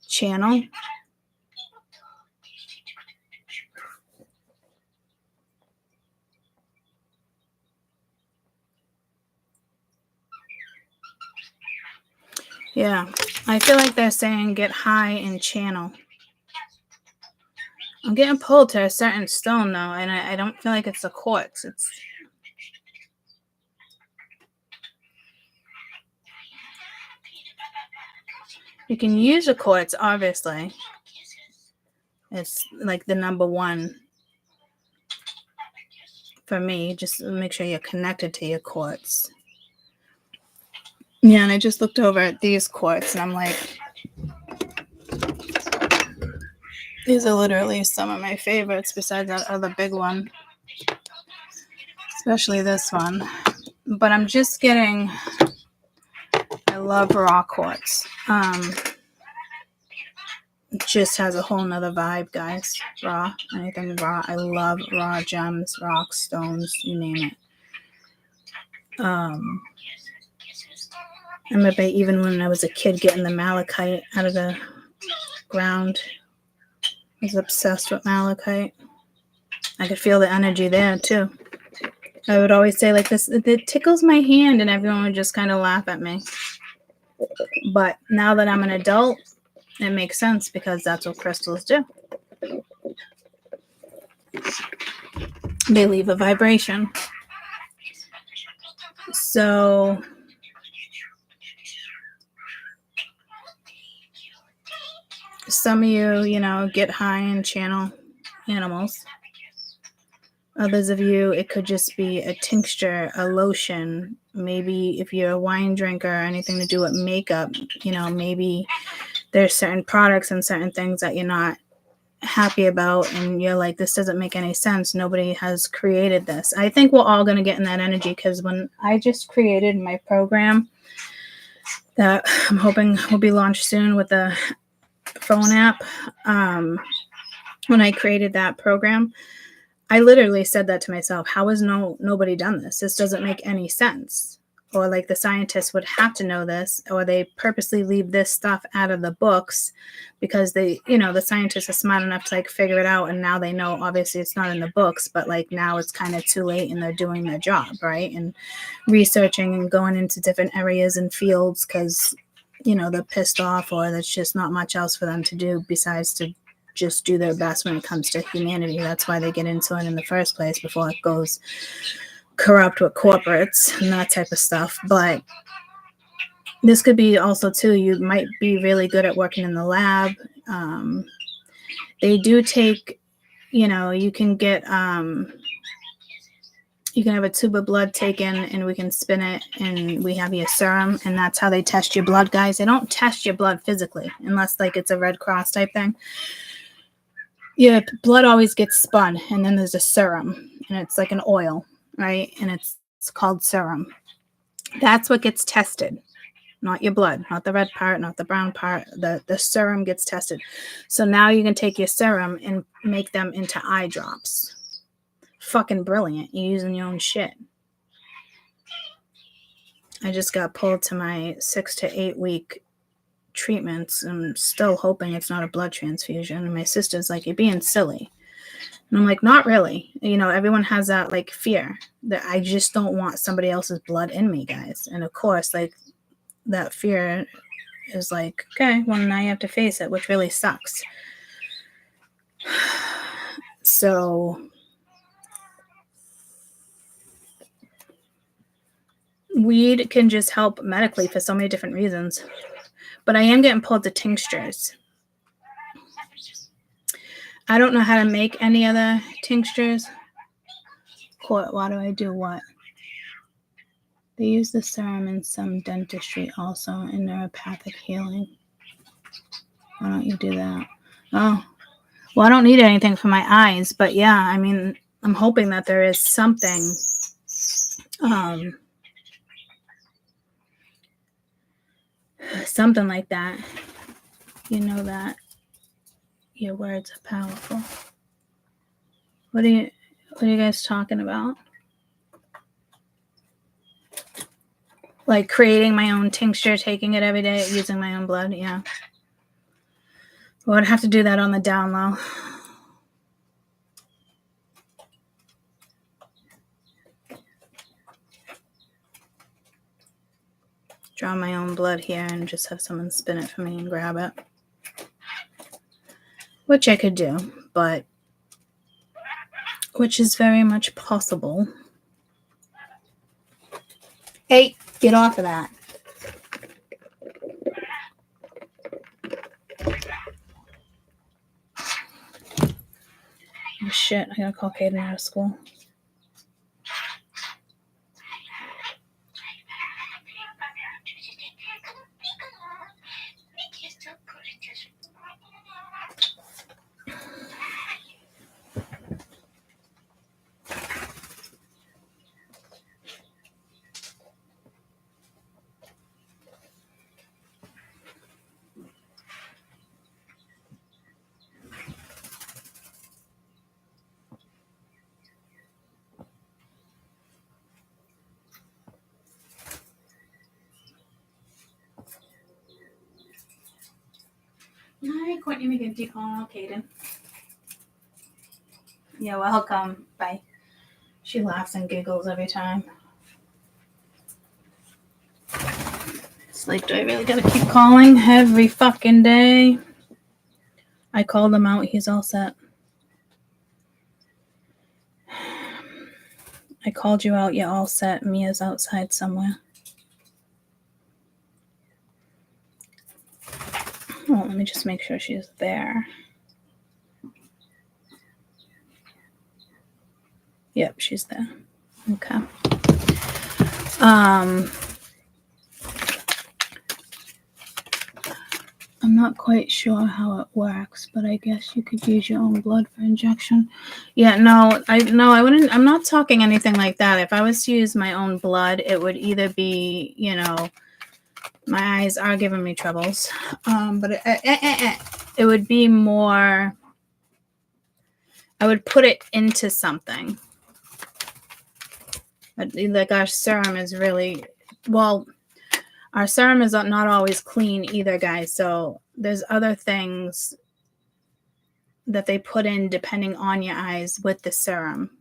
channel. Yeah, I feel like they're saying get high and channel. I'm getting pulled to a certain stone though, and I don't feel like it's a quartz. You can use a quartz, obviously. It's like the number one for me. Just make sure you're connected to your quartz. Yeah, and I just looked over at these quartz, and I'm like, these are literally some of my favorites besides that other big one. Especially this one. But I'm just getting, I love raw quartz. It just has a whole nother vibe, guys. Raw, anything raw. I love raw gems, rocks, stones, you name it. I remember even when I was a kid getting the malachite out of the ground. I was obsessed with malachite. I could feel the energy there too. I would always say like this, it tickles my hand, and everyone would just kind of laugh at me. But now that I'm an adult, it makes sense because that's what crystals do. They leave a vibration. So some of you, get high and channel animals. Others of you, it could just be a tincture, a lotion. Maybe if you're a wine drinker or anything to do with makeup, maybe there's certain products and certain things that you're not happy about, and you're like, this doesn't make any sense. Nobody has created this. I think we're all going to get in that energy, because when I just created my program that I'm hoping will be launched soon with the phone app, when I created that program, I literally said that to myself. How has nobody done this? This doesn't make any sense. or like the scientists would have to know this, or they purposely leave this stuff out of the books because they, the scientists are smart enough to like figure it out, and now they know obviously it's not in the books, but like now it's kind of too late and they're doing their job, right? And researching and going into different areas and fields because they're pissed off, or there's just not much else for them to do besides to just do their best when it comes to humanity. That's why they get into it in the first place, before it goes corrupt with corporates and that type of stuff. But this could be also too, you might be really good at working in the lab. They do take, you can get you can have a tube of blood taken and we can spin it and we have your serum, and that's how they test your blood, guys. They don't test your blood physically unless like it's a Red Cross type thing. Your blood always gets spun, and then there's a serum, and it's like an oil, right? And it's called serum. That's what gets tested, not your blood, not the red part, not the brown part. The serum gets tested. So now you can take your serum and make them into eye drops. Fucking brilliant. You're using your own shit. I just got pulled to my 6 to 8 week treatments. I'm still hoping it's not a blood transfusion. And my sister's like, you're being silly. And I'm like, not really. Everyone has that like fear that I just don't want somebody else's blood in me, guys. And of course, like that fear is like, okay, well, now you have to face it, which really sucks. So weed can just help medically for so many different reasons. But I am getting pulled to tinctures. I don't know how to make any other tinctures. Why do I do what? They use the serum in some dentistry also, in neuropathic healing. Why don't you do that? Oh, well, I don't need anything for my eyes, but yeah, I mean, I'm hoping that there is something something like that. That your words are powerful. What are you guys talking about? Like creating my own tincture, taking it every day, using my own blood. Yeah. Well, I'd have to do that on the down low. Draw my own blood here and just have someone spin it for me and grab it. Which I could do, but which is very much possible. Hey, get off of that. Oh shit, I gotta call Kaden out of school. Hi, Courtney McGinty calling out Kaden. Yeah, welcome. Bye. She laughs and giggles every time. It's like, do I really gotta keep calling every fucking day? I called him out. He's all set. I called you out. You're all set. Mia's outside somewhere. Oh, let me just make sure she's there. Yep, she's there. Okay. I'm not quite sure how it works, but I guess you could use your own blood for injection. Yeah, I wouldn't. I'm not talking anything like that. If I was to use my own blood, it would either be, my eyes are giving me troubles. But it would be more, I would put it into something. Like our serum is really Well, our serum is not always clean either, guys. So there's other things that they put in depending on your eyes with the serum.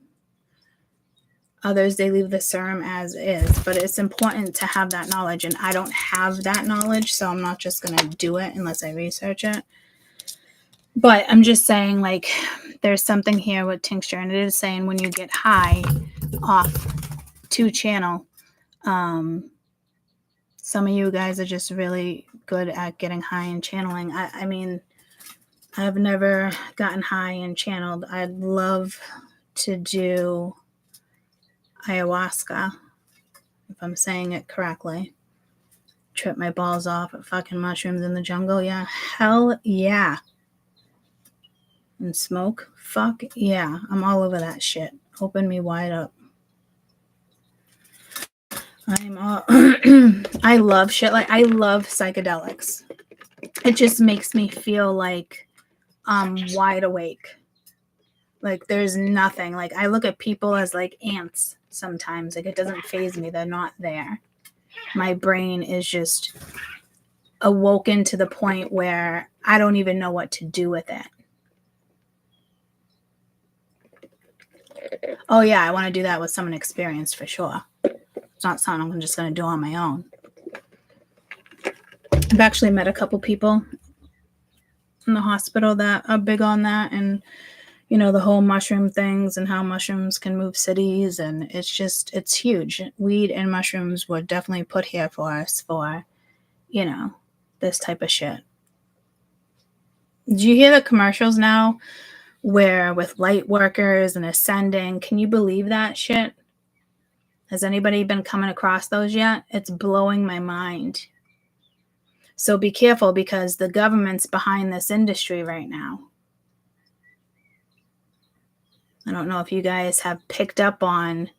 Others, they leave the serum as is, but it's important to have that knowledge, and I don't have that knowledge, so I'm not just going to do it unless I research it. But I'm just saying, like, there's something here with tincture, and it is saying when you get high off 2-channel, some of you guys are just really good at getting high and channeling. I mean, I've never gotten high and channeled. I'd love to do ayahuasca, if I'm saying it correctly. Trip my balls off at fucking mushrooms in the jungle. Yeah, hell yeah. And smoke, fuck yeah. I'm all over that shit. Open me wide up. I love shit. Like, I love psychedelics. It just makes me feel like I'm wide awake. Like, there's nothing. Like, I look at people as like ants sometimes. Like, it doesn't faze me. They're not there. My brain is just awoken to the point where I don't even know what to do with it. Oh yeah, I want to do that with someone experienced for sure. It's not something I'm just going to do on my own. I've actually met a couple people in the hospital that are big on that, and you know, the whole mushroom things and how mushrooms can move cities, and it's huge. Weed and mushrooms were definitely put here for us for, you know, this type of shit. Do you hear the commercials now where with light workers and ascending? Can you believe that shit? Has anybody been coming across those yet? It's blowing my mind. So be careful, because the government's behind this industry right now. I don't know if you guys have picked up on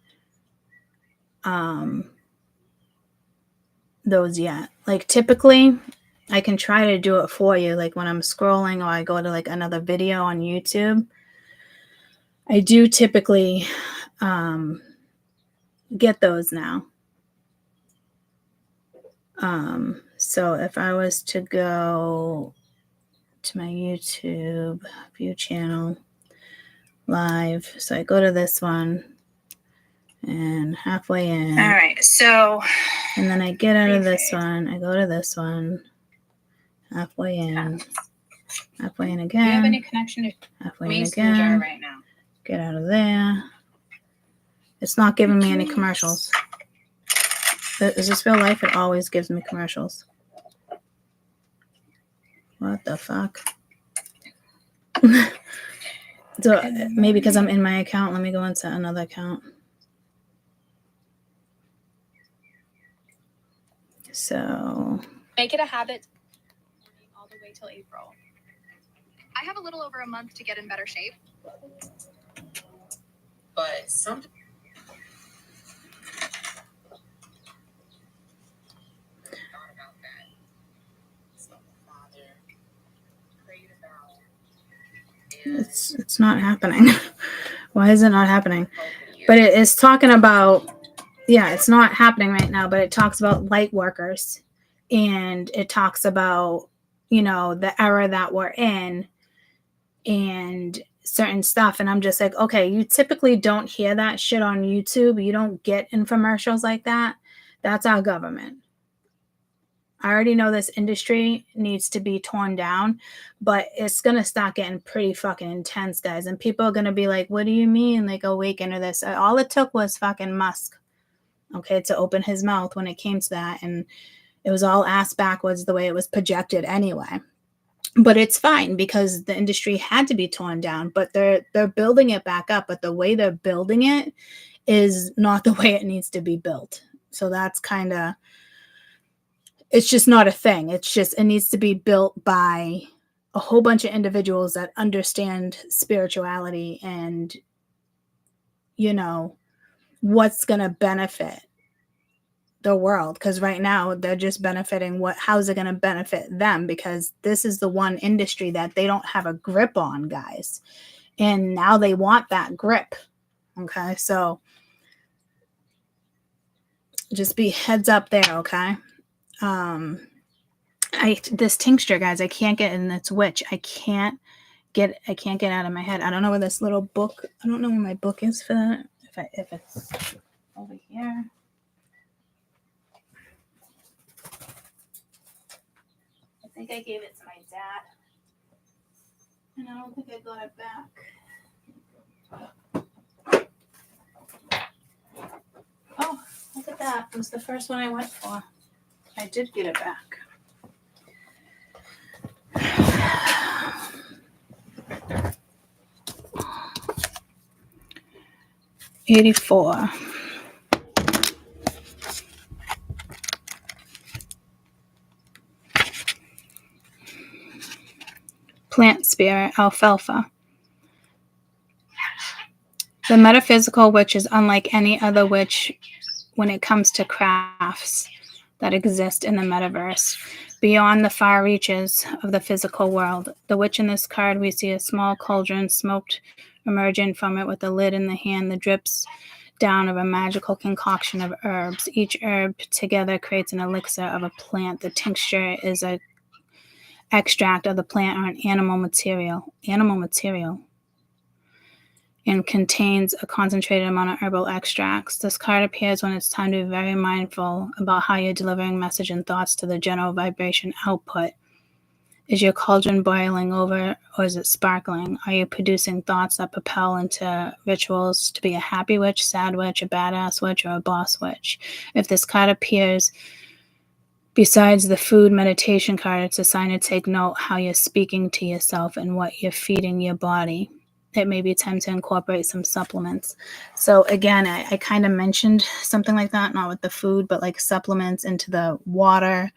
those yet. Like, typically, I can try to do it for you. Like, when I'm scrolling or I go to like another video on YouTube, I do typically get those now. So if I was to go to my YouTube view channel live, so I go to this one and halfway in. All right, so. And then I get out of this one, I go to this one, halfway in, halfway in again. Do you have any connection to halfway in again? Right now? Get out of there. It's not giving me any commercials. Is this real life? It always gives me commercials. What the fuck? So maybe because I'm in my account, let me go into another account. So make it a habit all the way till April. I have a little over a month to get in better shape. But some it's not happening. Why is it not happening? But it is talking about, yeah, it's not happening right now, but it talks about light workers, and it talks about, you know, the era that we're in and certain stuff. And I'm just like, okay, you typically don't hear that shit on YouTube. You don't get infomercials like that. That's our government. I already know this industry needs to be torn down, but it's going to start getting pretty fucking intense, guys. And people are going to be like, what do you mean? Like, awaken to this? All it took was fucking Musk, okay, to open his mouth when it came to that. And it was all ass backwards the way it was projected anyway. But it's fine, because the industry had to be torn down, but they're building it back up. But the way they're building it is not the way it needs to be built. So that's kind of, it's just not a thing. It's just, it needs to be built by a whole bunch of individuals that understand spirituality and, you know, what's going to benefit the world. Because right now they're just benefiting how's it going to benefit them? Because this is the one industry that they don't have a grip on, guys. And now they want that grip. Okay. So just be heads up there, okay? This tincture, guys, I can't get in. It's witch. I can't get out of my head. I don't know where this little book. I don't know where my book is for that. If it's over here. I think I gave it to my dad, and I don't think I got it back. Oh, look at that! It was the first one I went for. I did get it back. $84. Plant spirit, alfalfa. The metaphysical witch is unlike any other witch when it comes to crafts that exist in the metaverse. Beyond the far reaches of the physical world, the witch in this card, we see a small cauldron, smoked emerging from it with a lid in the hand that drips down of a magical concoction of herbs. Each herb together creates an elixir of a plant. The tincture is an extract of the plant or an animal material, and contains a concentrated amount of herbal extracts. This card appears when it's time to be very mindful about how you're delivering message and thoughts to the general vibration output. Is your cauldron boiling over, or is it sparkling? Are you producing thoughts that propel into rituals to be a happy witch, sad witch, a badass witch, or a boss witch? If this card appears besides the food meditation card, it's a sign to take note how you're speaking to yourself and what you're feeding your body. It may be time to incorporate some supplements. So again, I kind of mentioned something like that, not with the food, but like supplements into the water,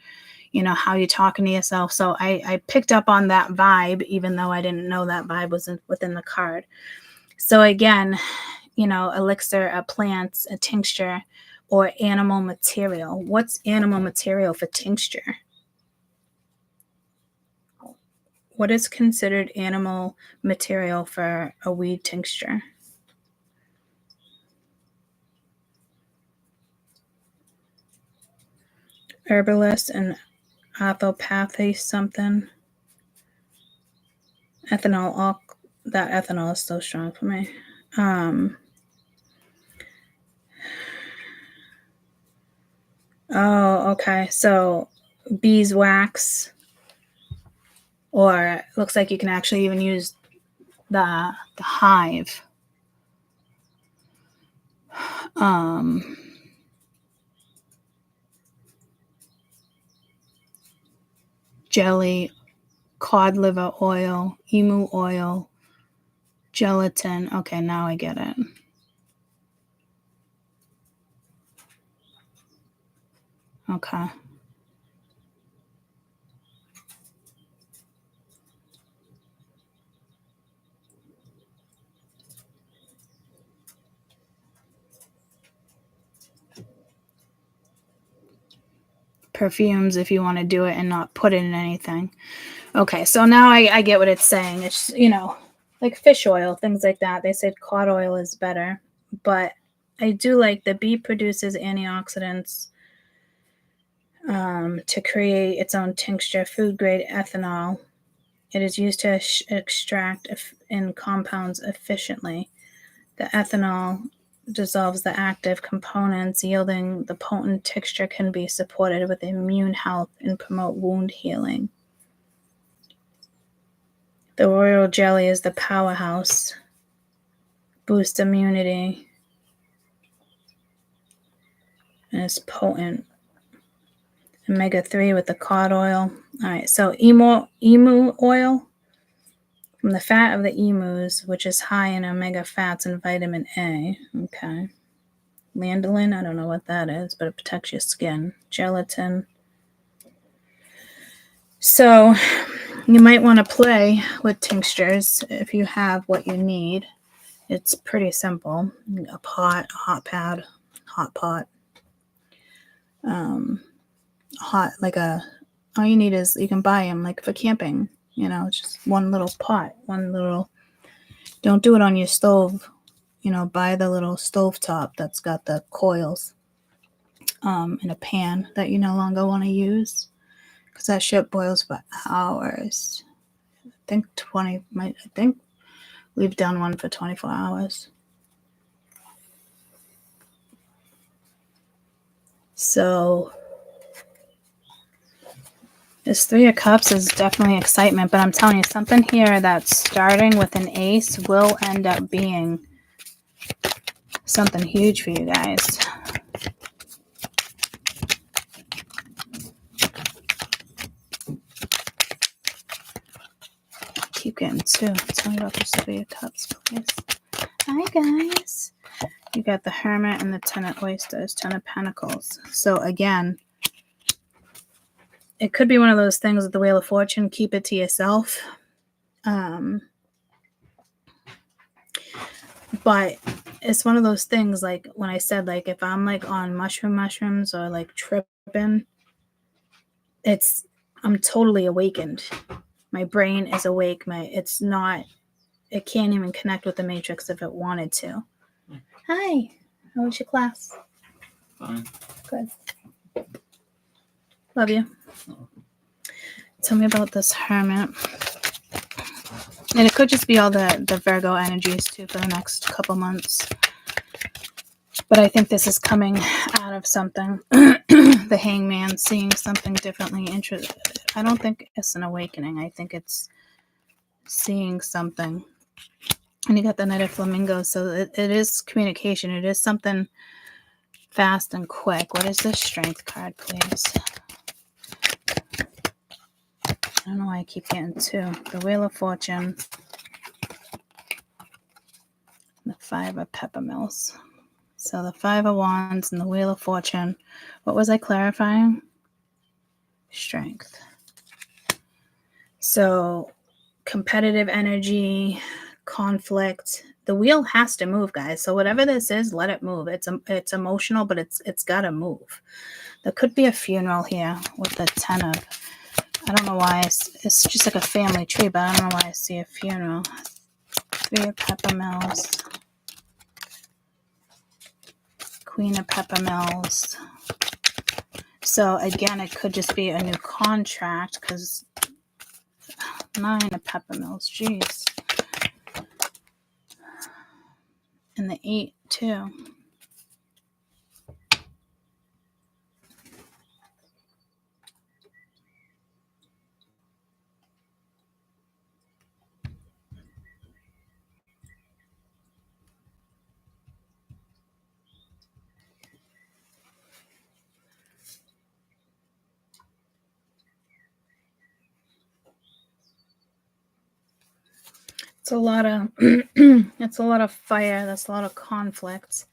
how you're talking to yourself. So I picked up on that vibe, even though I didn't know that vibe was within the card. So again, elixir, a plants, a tincture, or animal material. What's animal material for tincture? What is considered animal material for a weed tincture? Herbalist and orthopathy something. Ethanol. That ethanol is so strong for me. Oh, okay. So beeswax, or it looks like you can actually even use the hive. Jelly, cod liver oil, emu oil, gelatin. Okay, now I get it. Okay. Perfumes if you want to do it and not put it in anything. Okay, so now I get what it's saying. It's, like fish oil, things like that. They said cod oil is better, but I do like the bee produces antioxidants to create its own tincture, food grade ethanol. It is used to extract in compounds efficiently. The ethanol dissolves the active components, yielding the potent tincture can be supported with immune health and promote wound healing. The royal jelly is the powerhouse. Boost immunity. And it's potent. Omega-3 with the cod oil. All right, so emu oil from the fat of the emus, which is high in omega fats and vitamin A. Okay. Lanolin, I don't know what that is, but it protects your skin. Gelatin. So you might want to play with tinctures if you have what you need. It's pretty simple. A pot, a hot pad, hot pot. All you need is, you can buy them like for camping, it's just one little pot, don't do it on your stove, buy the little stove top that's got the coils. in a pan that you no longer want to use, because that shit boils for hours. I think we've done one for 24 hours. So this Three of Cups is definitely excitement, but I'm telling you, something here that's starting with an ace will end up being something huge for you guys. Keep getting two. Tell me about this Three of Cups, please. Hi, guys. You got the Hermit and the Ten of Oysters, Ten of Pentacles. So again, it could be one of those things with the Wheel of Fortune. Keep it to yourself. But it's one of those things, like when I said, like if I'm like on mushrooms or like tripping, I'm totally awakened. My brain is awake. It can't even connect with the matrix if it wanted to. Hi, how was your class? Fine. Good. Love you. Tell me about this Hermit. And it could just be all the Virgo energies too for the next couple months. But I think this is coming out of something. The Hangman, seeing something differently. I don't think it's an awakening. I think it's seeing something. And you got the Knight of Flamingos. So it is communication. It is something fast and quick. What is this Strength card, please? I don't know why I keep getting two. The Wheel of Fortune. The Five of Peppermills. So the Five of Wands and the Wheel of Fortune. What was I clarifying? Strength. So competitive energy, conflict. The wheel has to move, guys. So whatever this is, let it move. It's emotional, but it's got to move. There could be a funeral here with the Ten of. I don't know why. It's just like a family tree, but I don't know why I see a funeral. Three of Peppermills. Queen of Peppermills. So again, it could just be a new contract because Nine of Peppermills. Jeez. And the 8 too. It's a lot of it's a lot of fire. That's a lot of conflict.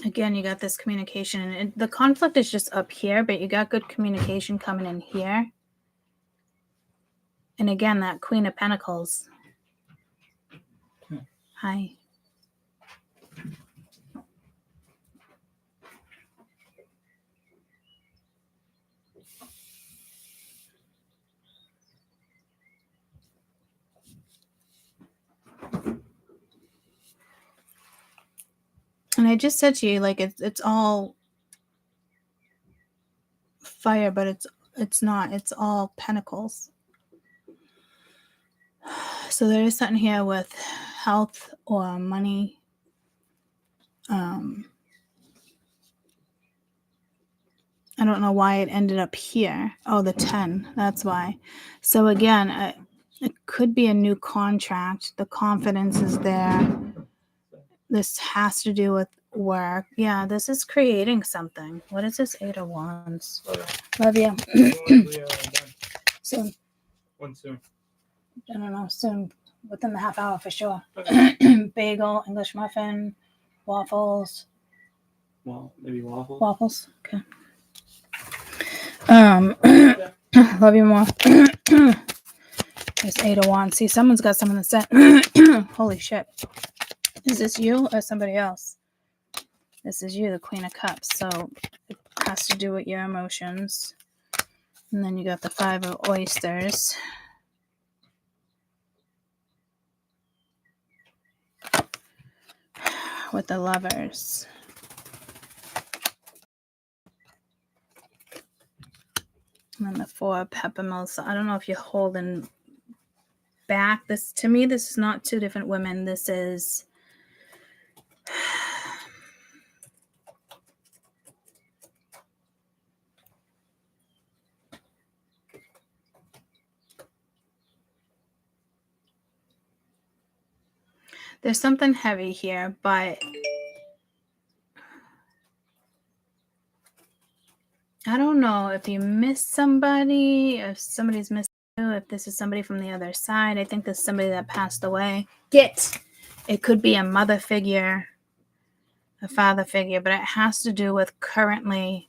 Again, you got this communication, and the conflict is just up here, but you got good communication coming in here. And again, that Queen of Pentacles. Hi. And I just said to you, like it's all fire, but it's not. It's all pentacles. So there is something here with health or money. I don't know why it ended up here. Oh, the 10. That's why. So again, it could be a new contract. The confidence is there. This has to do with work. Yeah, this is creating something. What is this 8 of Wands? Love you. Soon. When soon? I don't know. Soon. Within the half hour for sure. Okay. Bagel, English muffin, waffles. Well, maybe waffles. Waffles. Okay. Love you more. There's 8 of Wands. See, someone's got some in the set. Holy shit. Is this you or somebody else? This is you, the Queen of Cups. So it has to do with your emotions. And then you got the Five of Oysters. with the Lovers. And then the 4 of Peppermills. So I don't know if you're holding back. This, to me, this is not 2 different women. This is there's something heavy here, but I don't know if you miss somebody, if somebody's missing you, if this is somebody from the other side. I think there's somebody that passed away. It could be a mother figure, a father figure, but it has to do with currently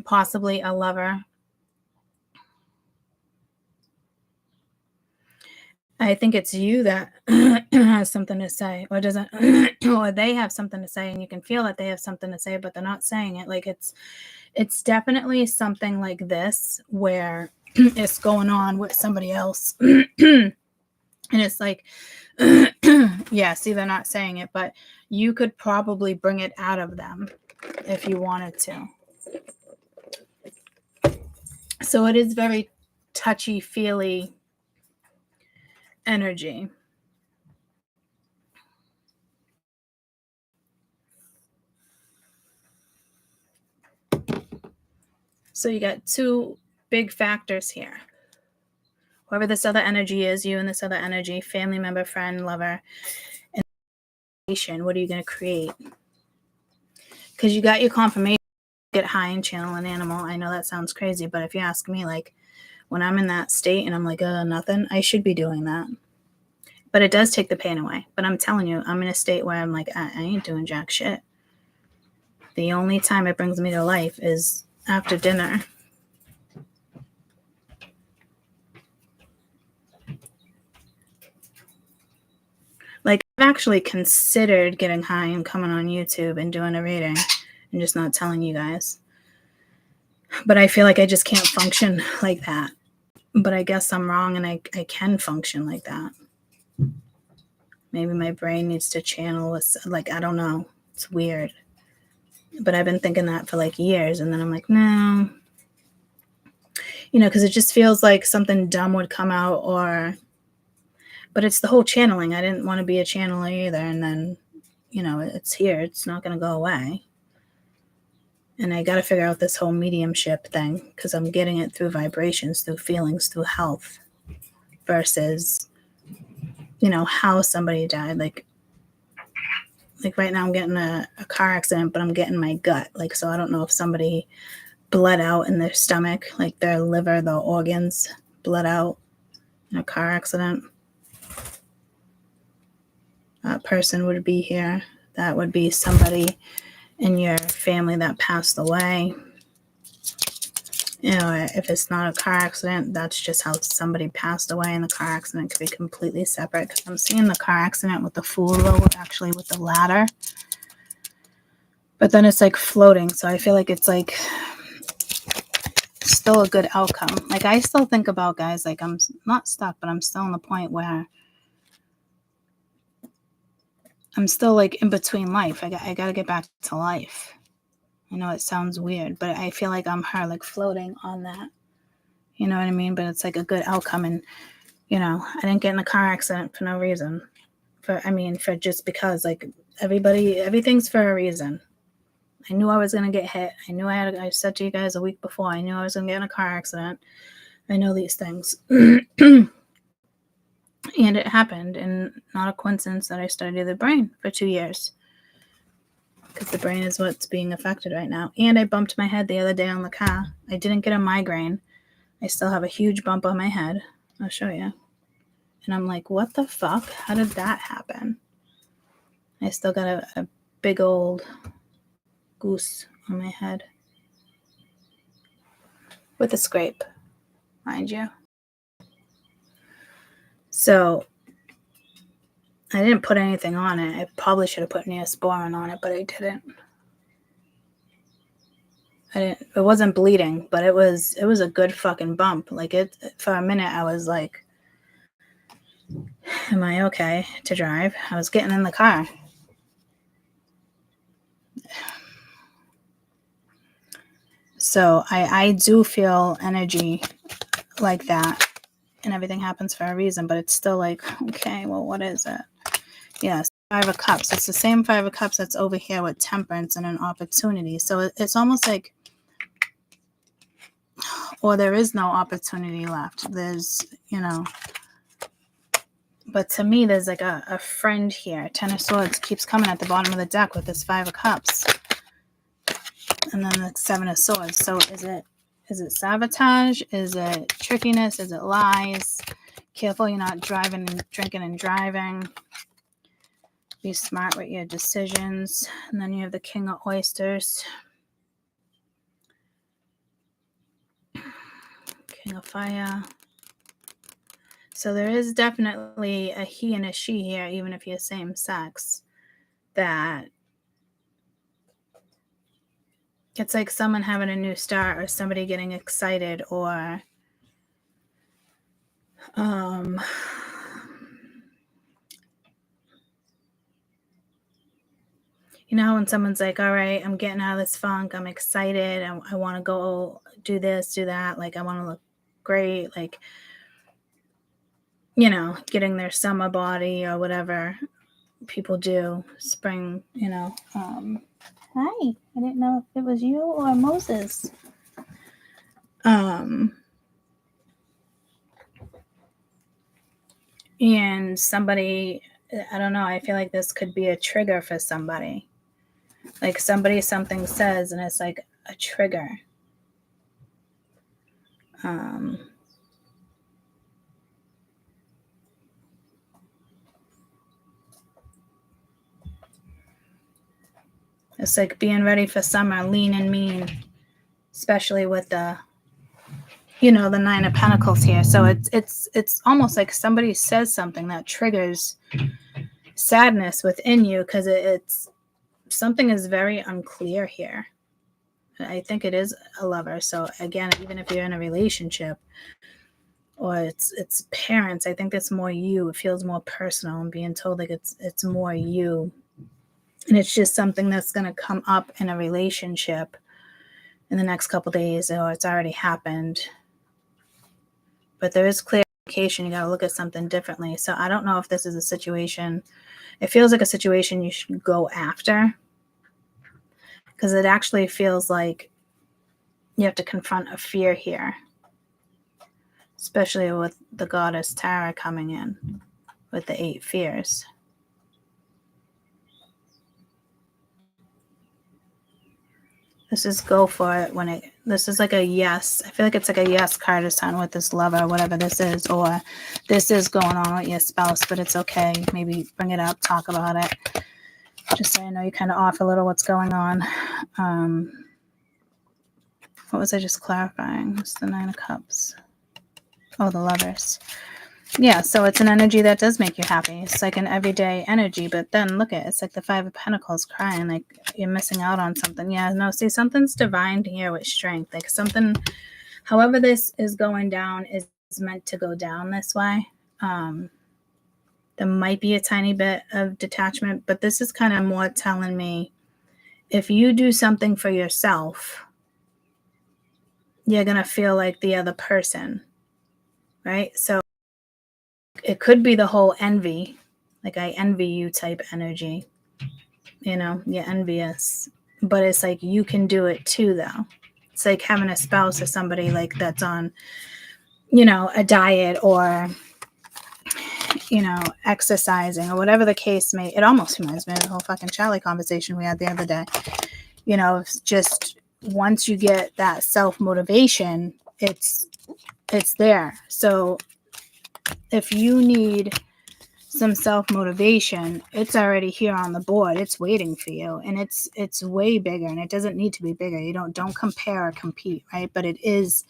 possibly a lover. I think it's you that has something to say, or doesn't, or they have something to say, and you can feel that they have something to say, but they're not saying it. Like it's definitely something like this where it's going on with somebody else, and it's like, yeah, see, they're not saying it, but you could probably bring it out of them if you wanted to. So it is very touchy-feely energy. So you got 2 big factors here. Whoever this other energy is, you and this other energy, family member, friend, lover, and what are you going to create? Because you got your confirmation, get high and channel an animal. I know that sounds crazy, but if you ask me, like when I'm in that state and I'm like, nothing, I should be doing that. But it does take the pain away. But I'm telling you, I'm in a state where I'm like, I ain't doing jack shit. The only time it brings me to life is after dinner. Like, I've actually considered getting high and coming on YouTube and doing a reading and just not telling you guys. But I feel like I just can't function like that. But I guess I'm wrong, and I can function like that. Maybe my brain needs to channel with, like, I don't know. It's weird. But I've been thinking that for like years, and then I'm like, no. You know, because it just feels like something dumb would come out, but it's the whole channeling. I didn't want to be a channeler either, and then, you know, it's here. It's not going to go away. And I got to figure out this whole mediumship thing, because I'm getting it through vibrations, through feelings, through health, versus, you know, how somebody died. Like right now I'm getting a car accident, but I'm getting my gut. Like, so I don't know if somebody bled out in their stomach, like their liver, the organs bled out in a car accident. That person would be here. That would be somebody in your family that passed away. You know, if it's not a car accident, that's just how somebody passed away, and the car accident could be completely separate. Because I'm seeing the car accident with the Fool, though, actually with the ladder. But then it's like floating, so I feel like it's like still a good outcome. Like, I still think about guys, like, I'm not stuck, but I'm still in the point where I'm still like in between life. I got to get back to life. I know it sounds weird, but I feel like I'm her, like floating on that. You know what I mean? But it's like a good outcome. And, you know, I didn't get in a car accident for no reason. For just because, like, everything's for a reason. I knew I was going to get hit. I said to you guys a week before, I knew I was going to get in a car accident. I know these things. And it happened, and not a coincidence that I studied the brain for 2 years. Because the brain is what's being affected right now. And I bumped my head the other day on the car. I didn't get a migraine. I still have a huge bump on my head. I'll show you. And I'm like, what the fuck? How did that happen? I still got a big old goose on my head. With a scrape, mind you. So I didn't put anything on it. I probably should have put Neosporin on it, but I didn't. It wasn't bleeding, but it was a good fucking bump. Like, it, for a minute, I was like, am I okay to drive? I was getting in the car. So I do feel energy like that, and everything happens for a reason, but it's still like, okay, well, what is it? Yes, Five of Cups. It's the same Five of Cups that's over here with Temperance and an opportunity. So it's almost like, or there is no opportunity left. There's, but to me, there's like a friend here. Ten of Swords keeps coming at the bottom of the deck with this Five of Cups. And then the Seven of Swords. So is it sabotage? Is it trickiness? Is it lies? Careful you're not driving and drinking and driving. Be smart with your decisions. And then you have the King of Oysters. King of Fire. So there is definitely a he and a she here, even if you're same sex, that it's like someone having a new start or somebody getting excited, or you know, when someone's like, all right, I'm getting out of this funk, I'm excited, I want to go do this, do that, like I want to look great, like, getting their summer body or whatever people do, spring, hi, I didn't know if it was you or Moses. And somebody, I don't know, I feel like this could be a trigger for somebody. Like something says, and it's like a trigger. It's like being ready for summer, lean and mean, especially with the, the Nine of Pentacles here. So it's almost like somebody says something that triggers sadness within you, because it's something is very unclear here. I think it is a lover. So again, even if you're in a relationship or it's parents, I think that's more you. It feels more personal, and being told like it's more you. And it's just something that's going to come up in a relationship in the next couple days, or it's already happened. But there is clarification. You got to look at something differently. So I don't know if this is a situation. It feels like a situation you should go after, because it actually feels like you have to confront a fear here, especially with the goddess Tara coming in with the 8 fears. This is go for it this is like a yes. I feel like it's like a yes card to sign with this lover, whatever this is, or this is going on with your spouse, but it's okay. Maybe bring it up, talk about it. Just so I know you kind of off a little what's going on. What was I just clarifying? It's the 9 of Cups. Oh, the Lovers. Yeah, so it's an energy that does make you happy. It's like an everyday energy, but then look at it. It's like the 5 of Pentacles crying, like you're missing out on something. Yeah, no, see, something's divine here with strength. Like something, however this is going down is meant to go down this way. There might be a tiny bit of detachment, but this is kind of more telling me if you do something for yourself, you're going to feel like the other person, right? So it could be the whole envy, like I envy you type energy, you're envious, but it's like you can do it too, though. It's like having a spouse or somebody like that's on, a diet or, exercising or whatever the case may. It almost reminds me of the whole fucking Charlie conversation we had the other day. Just once you get that self-motivation, it's there. So if you need some self-motivation, it's already here on the board. It's waiting for you, and it's way bigger, and it doesn't need to be bigger. You don't compare or compete, right? But it is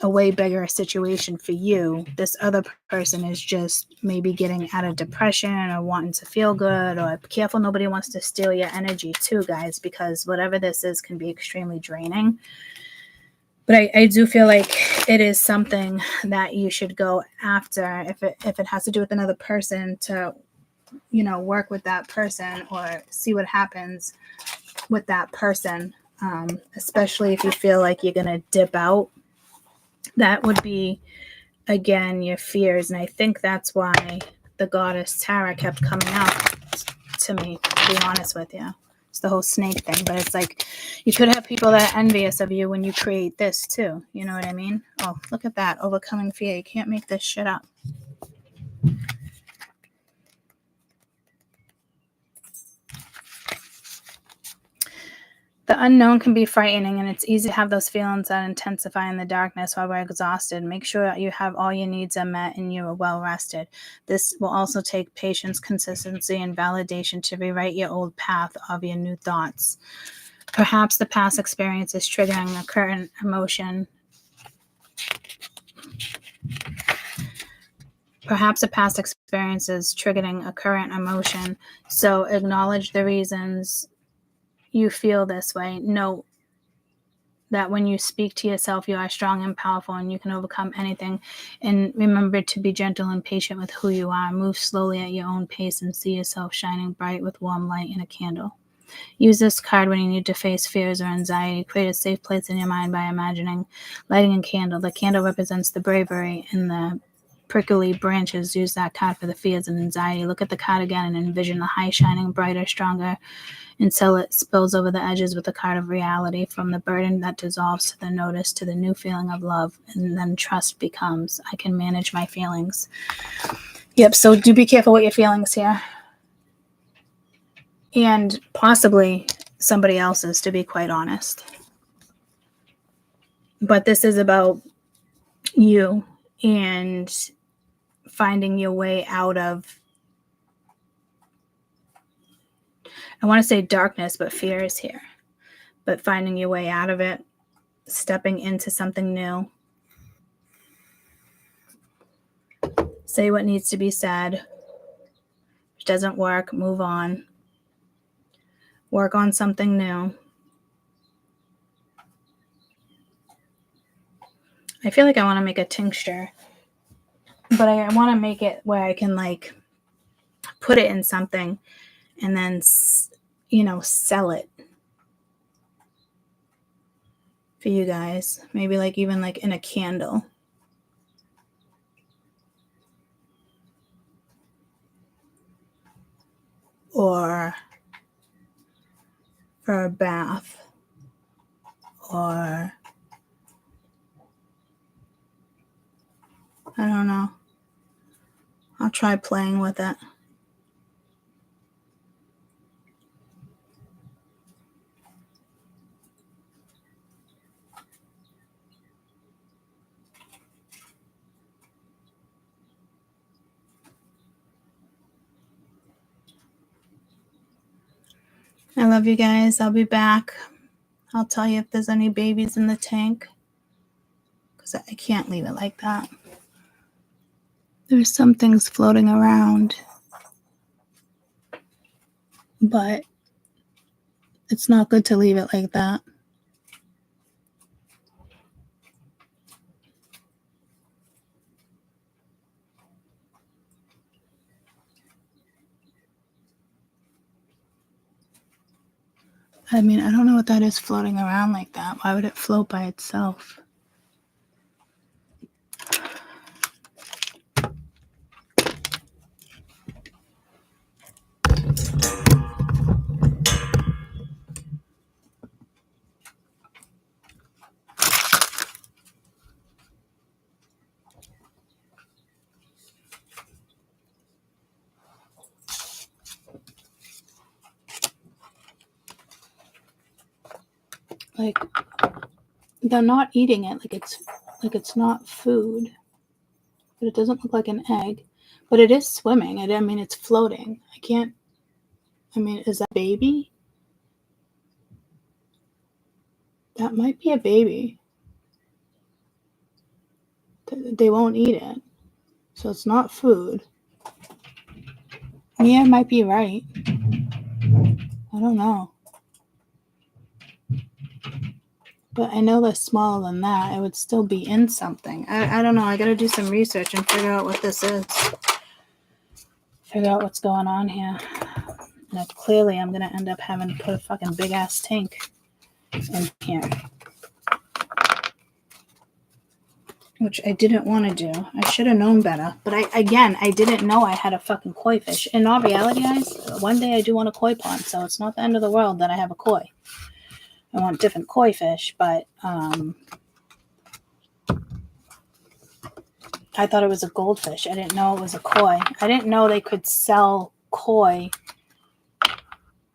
a way bigger situation for you. This other person is just maybe getting out of depression or wanting to feel good, or careful nobody wants to steal your energy too, guys, because whatever this is can be extremely draining. But I do feel like it is something that you should go after if it has to do with another person, to, work with that person or see what happens. with that person, especially if you feel like you're going to dip out. That would be, again, your fears. And I think that's why the goddess Tara kept coming up to me, to be honest with you. It's the whole snake thing. But it's like you could have people that are envious of you when you create this too. You know what I mean? Oh, look at that. Overcoming fear. You can't make this shit up. The unknown can be frightening, and it's easy to have those feelings that intensify in the darkness while we're exhausted. Make sure that you have all your needs are met and you are well rested. This will also take patience, consistency, and validation to rewrite your old path of your new thoughts. Perhaps the past experience is triggering a current emotion. So acknowledge the reasons you feel this way. Note that when you speak to yourself, you are strong and powerful and you can overcome anything. And remember to be gentle and patient with who you are. Move slowly at your own pace and see yourself shining bright with warm light in a candle. Use this card when you need to face fears or anxiety. Create a safe place in your mind by imagining lighting a candle. The candle represents the bravery, and the prickly branches use that card for the fears and anxiety. Look at the card again and envision the high shining brighter, stronger, until it spills over the edges with the card of reality, from the burden that dissolves to the notice to the new feeling of love. And then trust becomes, I can manage my feelings. Yep, so do be careful with your feelings here. And possibly somebody else's, to be quite honest. But this is about you and finding your way out of, I want to say darkness, but fear is here. But finding your way out of it, stepping into something new. Say what needs to be said. If it doesn't work, move on. Work on something new. I feel like I want to make a tincture, but I want to make it where I can like put it in something and then, sell it for you guys. Maybe like even like in a candle. Or for a bath. Or I don't know. I'll try playing with it. I love you guys. I'll be back. I'll tell you if there's any babies in the tank, because I can't leave it like that. There's some things floating around, but it's not good to leave it like that. I mean, I don't know what that is floating around like that. Why would it float by itself? Like, they're not eating it. Like it's not food. But it doesn't look like an egg. But it is swimming. I mean, it's floating. Is that a baby? That might be a baby. They won't eat it. So it's not food. Mia might be right. I don't know. But I know they're smaller than that. It would still be in something. I don't know. I got to do some research and figure out what this is. Figure out what's going on here. And clearly I'm going to end up having to put a fucking big ass tank in here. Which I didn't want to do. I should have known better. But I didn't know I had a fucking koi fish. In all reality, guys, one day I do want a koi pond. So it's not the end of the world that I have a koi. I want different koi fish. But I thought it was a goldfish. I didn't know it was a koi. I didn't know they could sell koi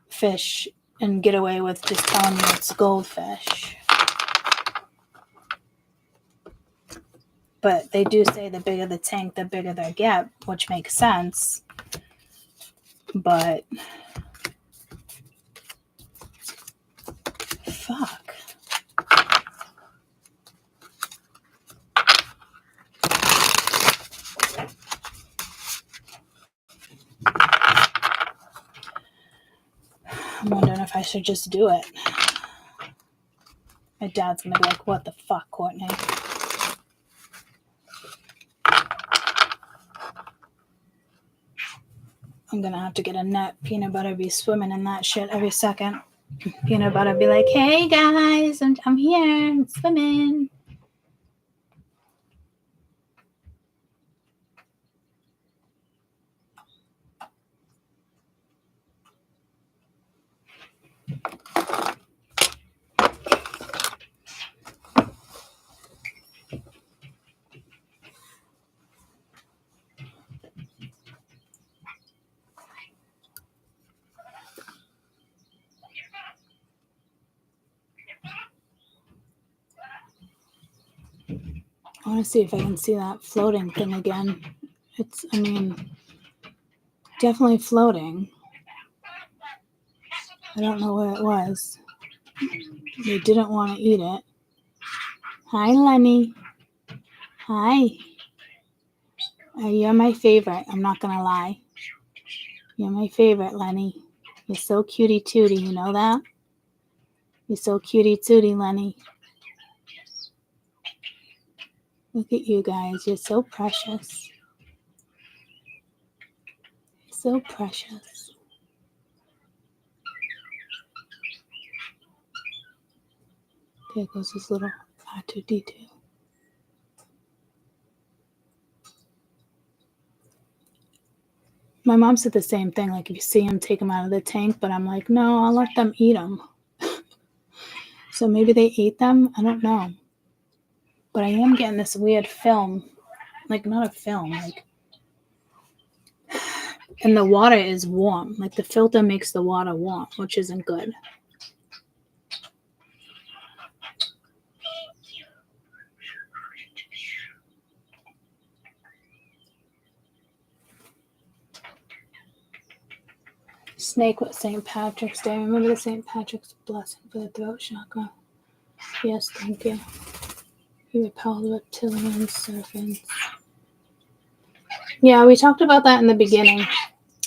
fish and get away with just telling you it's goldfish. But they do say the bigger the tank, the bigger they get, which makes sense. But fuck. I'm wondering if I should just do it. My dad's gonna be like, what the fuck, Courtney? I'm gonna have to get a net. Peanut butter be swimming in that shit every second. Peanut butter be like, hey guys, I'm here, I'm swimming. I want to see if I can see that floating thing again. It's, definitely floating. I don't know where it was. They didn't want to eat it. Hi, Lenny. Hi. You're my favorite. I'm not going to lie. You're my favorite, Lenny. You're so cutie tootie. You know that? You're so cutie tootie, Lenny. Look at you guys. You're so precious. You're so precious. There goes this little R2-D2. My mom said the same thing. Like, if you see them, take them out of the tank. But I'm like, no, I'll let them eat them. So maybe they ate them. I don't know. But I am getting this weird film. Like, not a film. Like, and the water is warm. Like, the filter makes the water warm, which isn't good. Snake with St. Patrick's Day. Remember the St. Patrick's blessing for the throat chakra. Yes, thank you. He repelled reptilian serpents. Yeah, we talked about that in the beginning.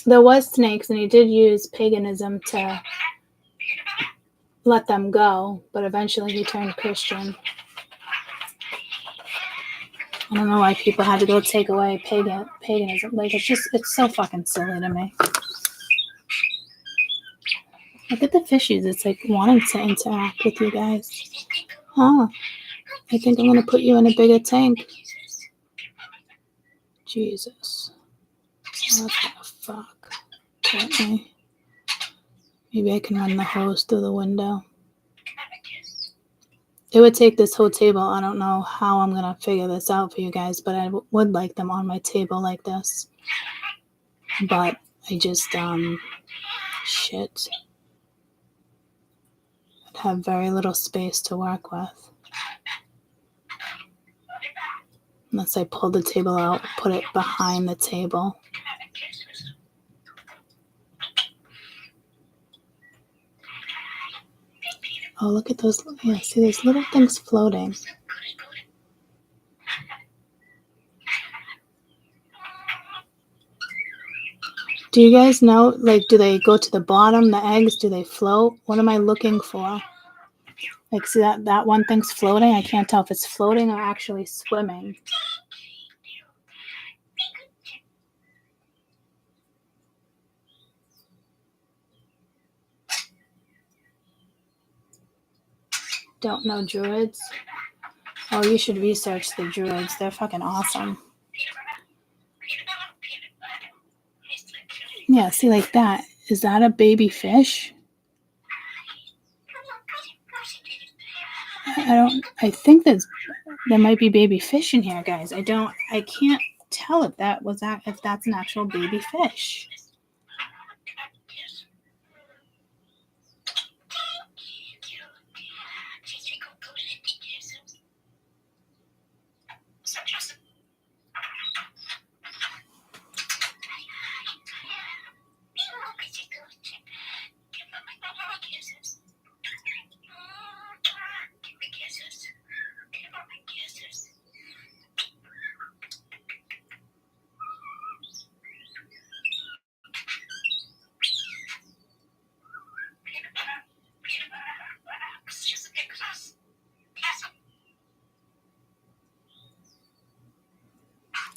There was snakes, and he did use paganism to let them go, but eventually he turned Christian. I don't know why people had to go take away paganism. Like, it's so fucking silly to me. Look at the fishies. It's like wanting to interact with you guys. Huh. I think I'm going to put you in a bigger tank. Jesus. What the fuck? Okay. Maybe I can run the hose through the window. It would take this whole table. I don't know how I'm going to figure this out for you guys, but I would like them on my table like this. But I just, shit. I'd have very little space to work with. Unless I pull the table out, put it behind the table. Oh, look at those. Yeah, see those little things floating. Do you guys know, like, do they go to the bottom, the eggs? Do they float? What am I looking for? Like, see that one thing's floating? I can't tell if it's floating or actually swimming. don't know druids. Oh, you should research the druids. They're fucking awesome. Yeah, see, like that. Is that a baby fish? I think there might be baby fish in here, guys. I can't tell if that's an actual baby fish.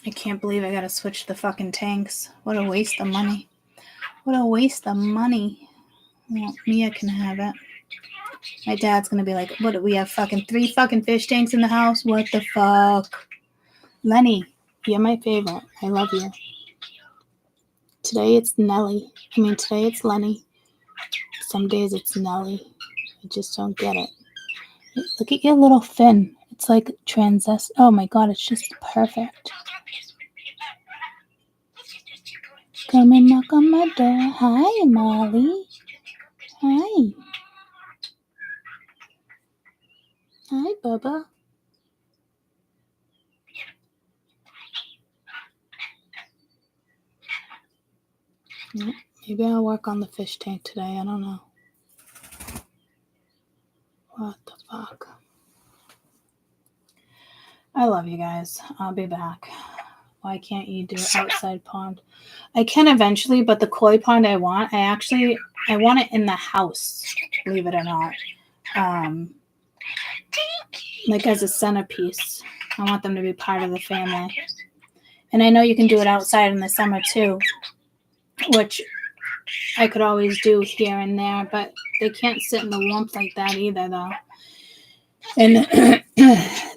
I can't believe I gotta switch the fucking tanks. What a waste of money. What a waste of money. Well, Mia can have it. My dad's gonna be like, what do we have fucking 3 fucking fish tanks in the house? What the fuck? Lenny, you're my favorite. I love you. Today it's Nelly. Today it's Lenny. Some days it's Nelly. I just don't get it. Look at your little fin. It's like oh my god, it's just perfect. Come and knock on my door. Hi, Molly. Hi. Hi, Bubba. Maybe I'll work on the fish tank today. I don't know. What the fuck? I love you guys. I'll be back. Why can't you do outside pond? I can eventually, but the koi pond I want it in the house, believe it or not. Like as a centerpiece. I want them to be part of the family. And I know you can do it outside in the summer too, which I could always do here and there, but they can't sit in the warmth like that either, though. And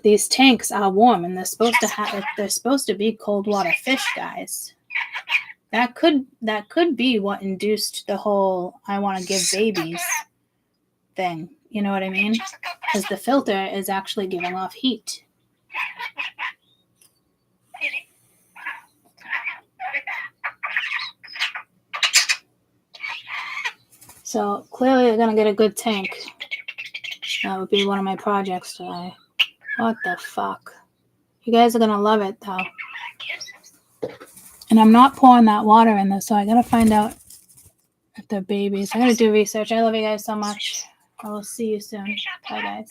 these tanks are warm, and they're supposed to be cold water fish, guys. That could be what induced the whole I want to give babies thing. You know what I mean? Because the filter is actually giving off heat. So clearly they're going to get a good tank. That would be one of my projects today. What the fuck? You guys are going to love it, though. And I'm not pouring that water in this, so I got to find out if they're babies. I got to do research. I love you guys so much. I will see you soon. Bye, guys.